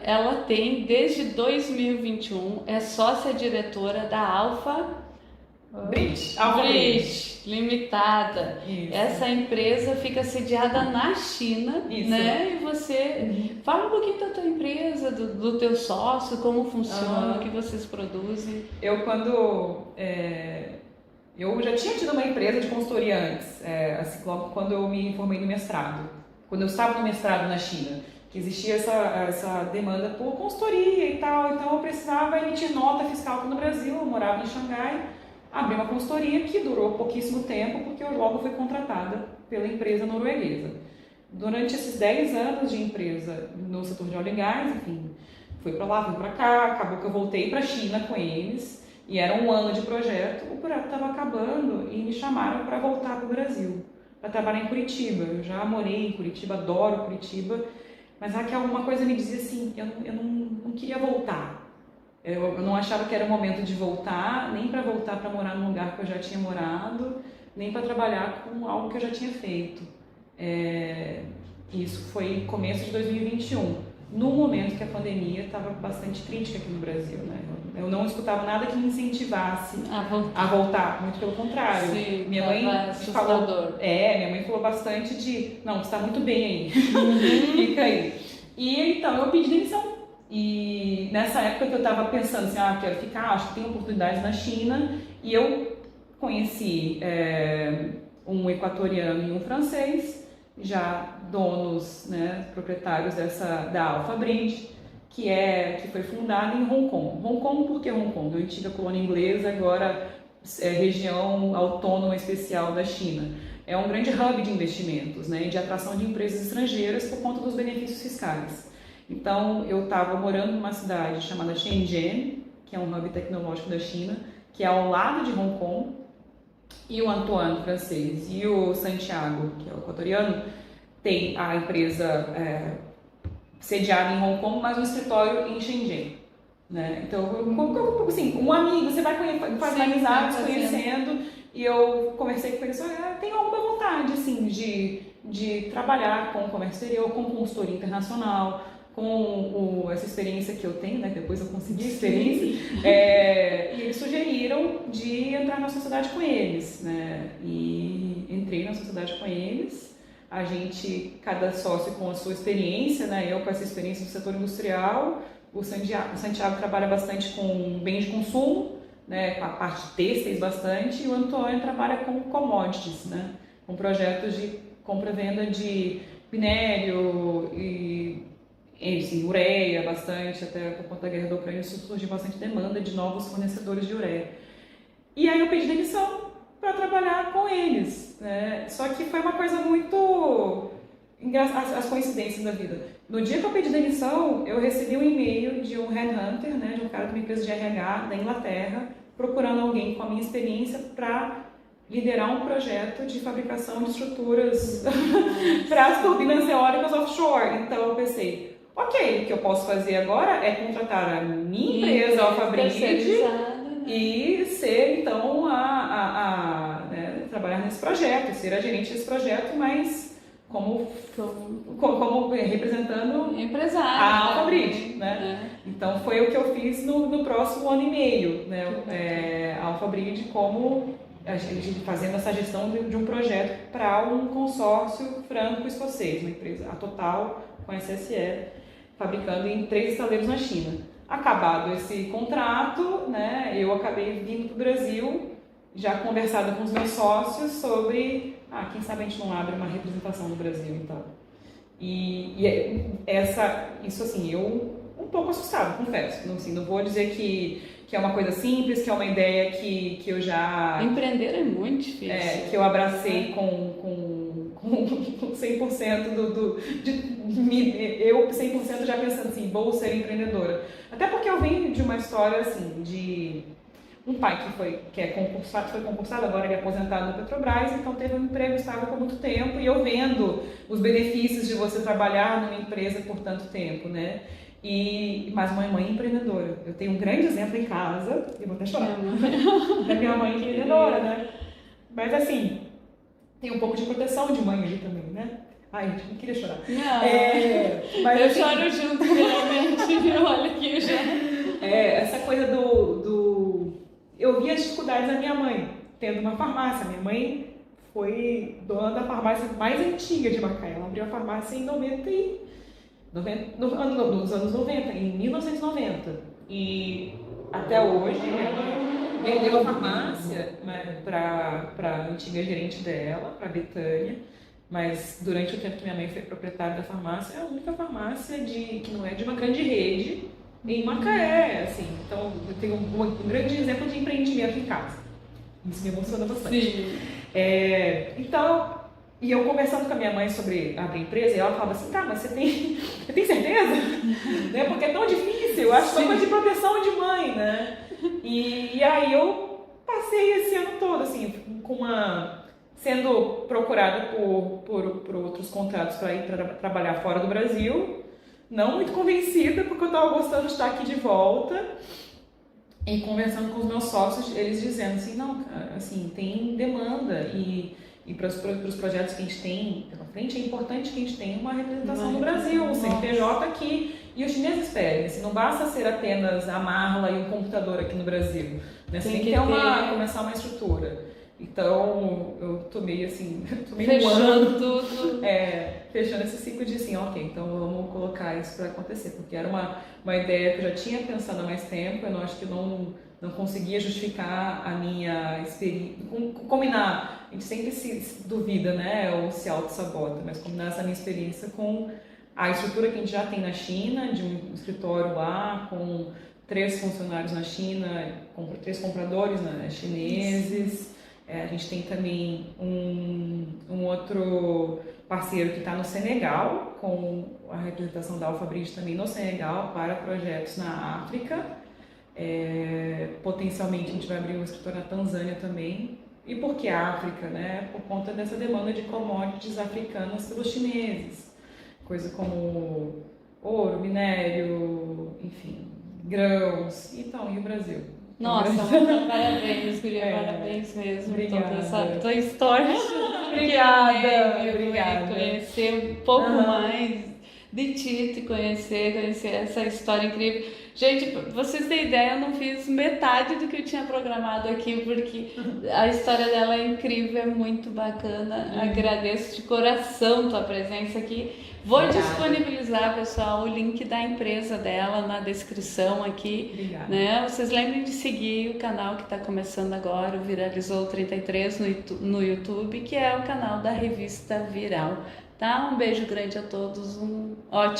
Ela tem, desde 2021, é sócia-diretora da Alfa Bridge Limitada. Isso. Essa empresa fica sediada na China, né? E você fala um pouquinho da tua empresa, do teu sócio, como funciona, o que vocês produzem. Eu já tinha tido uma empresa de consultoria antes, assim, logo quando eu me formei no mestrado, quando eu estava no mestrado na China, que existia essa demanda por consultoria e tal, então eu precisava emitir nota fiscal aqui no Brasil, eu morava em Xangai. Abri uma consultoria que durou pouquíssimo tempo, porque eu logo fui contratada pela empresa norueguesa. Durante esses 10 anos de empresa no setor de óleo e gás, enfim, fui para lá, fui para cá, acabou que eu voltei para a China com eles, e era um ano de projeto, o projeto estava acabando e me chamaram para voltar para o Brasil, para trabalhar em Curitiba. Eu já morei em Curitiba, adoro Curitiba, mas alguma coisa me dizia assim, eu não queria voltar. Eu não achava que era o momento de voltar, nem para voltar para morar num lugar que eu já tinha morado, nem para trabalhar com algo que eu já tinha feito. Isso foi começo de 2021, no momento que a pandemia estava bastante crítica aqui no Brasil, né? Eu não escutava nada que me incentivasse a voltar, muito pelo contrário. Sim, minha mãe falou bastante não, você está muito bem aí, fica aí. E então eu pedi demissão. E nessa época que eu estava pensando assim, quero ficar, acho que tem oportunidades na China, e eu conheci um equatoriano e um francês, já donos, né, proprietários da Alpha Bridge, que foi fundada em Hong Kong. Hong Kong, por que Hong Kong? A antiga colônia inglesa, agora região autônoma especial da China. É um grande hub de investimentos, né, de atração de empresas estrangeiras por conta dos benefícios fiscais. Então, eu estava morando numa cidade chamada Shenzhen, que é um hub tecnológico da China, que é ao lado de Hong Kong, e o Antoine, francês, e o Santiago, que é o equatoriano, tem a empresa sediada em Hong Kong, mas um escritório em Shenzhen. Né? Então, assim, um amigo, você vai fazer amizades, conhecendo, e eu conversei com ele, tenho alguma vontade, assim, de trabalhar com o comércio exterior, com consultoria internacional, com essa experiência que eu tenho, né? Depois eu consegui a experiência, e eles sugeriram de entrar na sociedade com eles, né? E entrei na sociedade com eles, cada sócio com a sua experiência, né? Eu com essa experiência do setor industrial, o Santiago trabalha bastante com bens de consumo, né? Com a parte de têxteis bastante, e o Antônio trabalha com commodities, né? Com projetos de compra e venda de minério e ureia bastante, até por conta da guerra da Ucrânia surgiu bastante demanda de novos fornecedores de ureia. E aí eu pedi demissão para trabalhar com eles, né? Só que foi uma coisa muito... as coincidências da vida. No dia que eu pedi demissão, eu recebi um e-mail de um headhunter, né, de um cara de uma empresa de RH da Inglaterra, procurando alguém com a minha experiência para liderar um projeto de fabricação de estruturas para as turbinas eólicas offshore. Então eu pensei, ok, o que eu posso fazer agora é contratar a minha empresa, a Alphabrid, e ser então né, trabalhar nesse projeto, ser a gerente desse projeto, mas como representando a Alphabrid, né? Então foi o que eu fiz no próximo ano e meio, né? A Alphabrid como a gente fazendo essa gestão de um projeto para um consórcio franco-escocês, uma empresa, a Total com a SSE, fabricando em 3 estaleiros na China. Acabado esse contrato, né, eu acabei vindo para o Brasil, já conversada com os meus sócios sobre, quem sabe a gente não abre uma representação no Brasil, então. Isso assim, eu um pouco assustada, confesso. Assim, não vou dizer que é uma coisa simples, que é uma ideia que eu já... Empreender é muito difícil. Que eu abracei com 100% eu 100% já pensando assim, vou ser empreendedora. Até porque eu venho de uma história assim, de um pai que foi concursado, agora ele é aposentado no Petrobras, então teve um emprego estável por muito tempo, e eu vendo os benefícios de você trabalhar numa empresa por tanto tempo, né? Mas mãe empreendedora. Eu tenho um grande exemplo em casa, eu vou até chorar, da minha mãe empreendedora, né? Mas assim, tem um pouco de proteção de mãe ali também, né? Ai, gente, não queria chorar. Não, mas eu choro junto, realmente, olha aqui eu já... essa coisa eu vi as dificuldades da minha mãe, tendo uma farmácia. Minha mãe foi dona da farmácia mais antiga de Macaé. Ela abriu a farmácia em nos anos 90, em 1990. E até hoje ela vendeu a farmácia, né, para a antiga gerente dela, para a Betânia. Mas durante o tempo que minha mãe foi proprietária da farmácia, é a única farmácia que não é de uma grande rede em Macaé, assim. Então eu tenho um grande exemplo de empreendimento em casa. Isso me emociona bastante. Sim. Então, e eu conversando com a minha mãe sobre abrir empresa, e ela falava assim, mas você tem certeza? Né? Porque é tão difícil, eu acho que é uma coisa de proteção de mãe, né? E aí eu passei esse ano todo, assim, sendo procurada por outros contratos para ir trabalhar fora do Brasil, não muito convencida, porque eu estava gostando de estar aqui de volta, e conversando com os meus sócios, eles dizendo assim, não, assim, tem demanda, e para os projetos que a gente tem pela frente, é importante que a gente tenha uma representação no Brasil, um CNPJ aqui, e os chineses pedem, assim, não basta ser apenas a Marla e um computador aqui no Brasil, né? Você tem que começar uma estrutura. Então, eu tomei fechando tudo. Fechando esse ciclo de assim, ok, então vamos colocar isso para acontecer, porque era uma ideia que eu já tinha pensado há mais tempo, eu acho que não conseguia justificar a minha experiência, combinar, a gente sempre se duvida, né, ou se auto-sabota, mas combinar essa minha experiência com a estrutura que a gente já tem na China, de um escritório lá, com 3 funcionários na China, 3 compradores chineses. A gente tem também um outro parceiro que está no Senegal, com a representação da Alphabrid também no Senegal, para projetos na África. Potencialmente a gente vai abrir um escritório na Tanzânia também. E por que a África? Né? Por conta dessa demanda de commodities africanas pelos chineses. Coisa como ouro, minério, enfim, grãos. Então, e o Brasil? Nossa, parabéns, Guria, parabéns mesmo. Obrigada. Tua história. Obrigada. Conhecer um pouco mais de ti, te conhecer essa história incrível. Gente, pra vocês terem ideia, eu não fiz metade do que eu tinha programado aqui, porque a história dela é incrível, é muito bacana. Agradeço de coração tua presença aqui. Vou disponibilizar, pessoal, o link da empresa dela na descrição aqui. Né? Vocês lembrem de seguir o canal que está começando agora, o Viralizou 33 no YouTube, que é o canal da Revista Viral. Tá? Um beijo grande a todos, um ótimo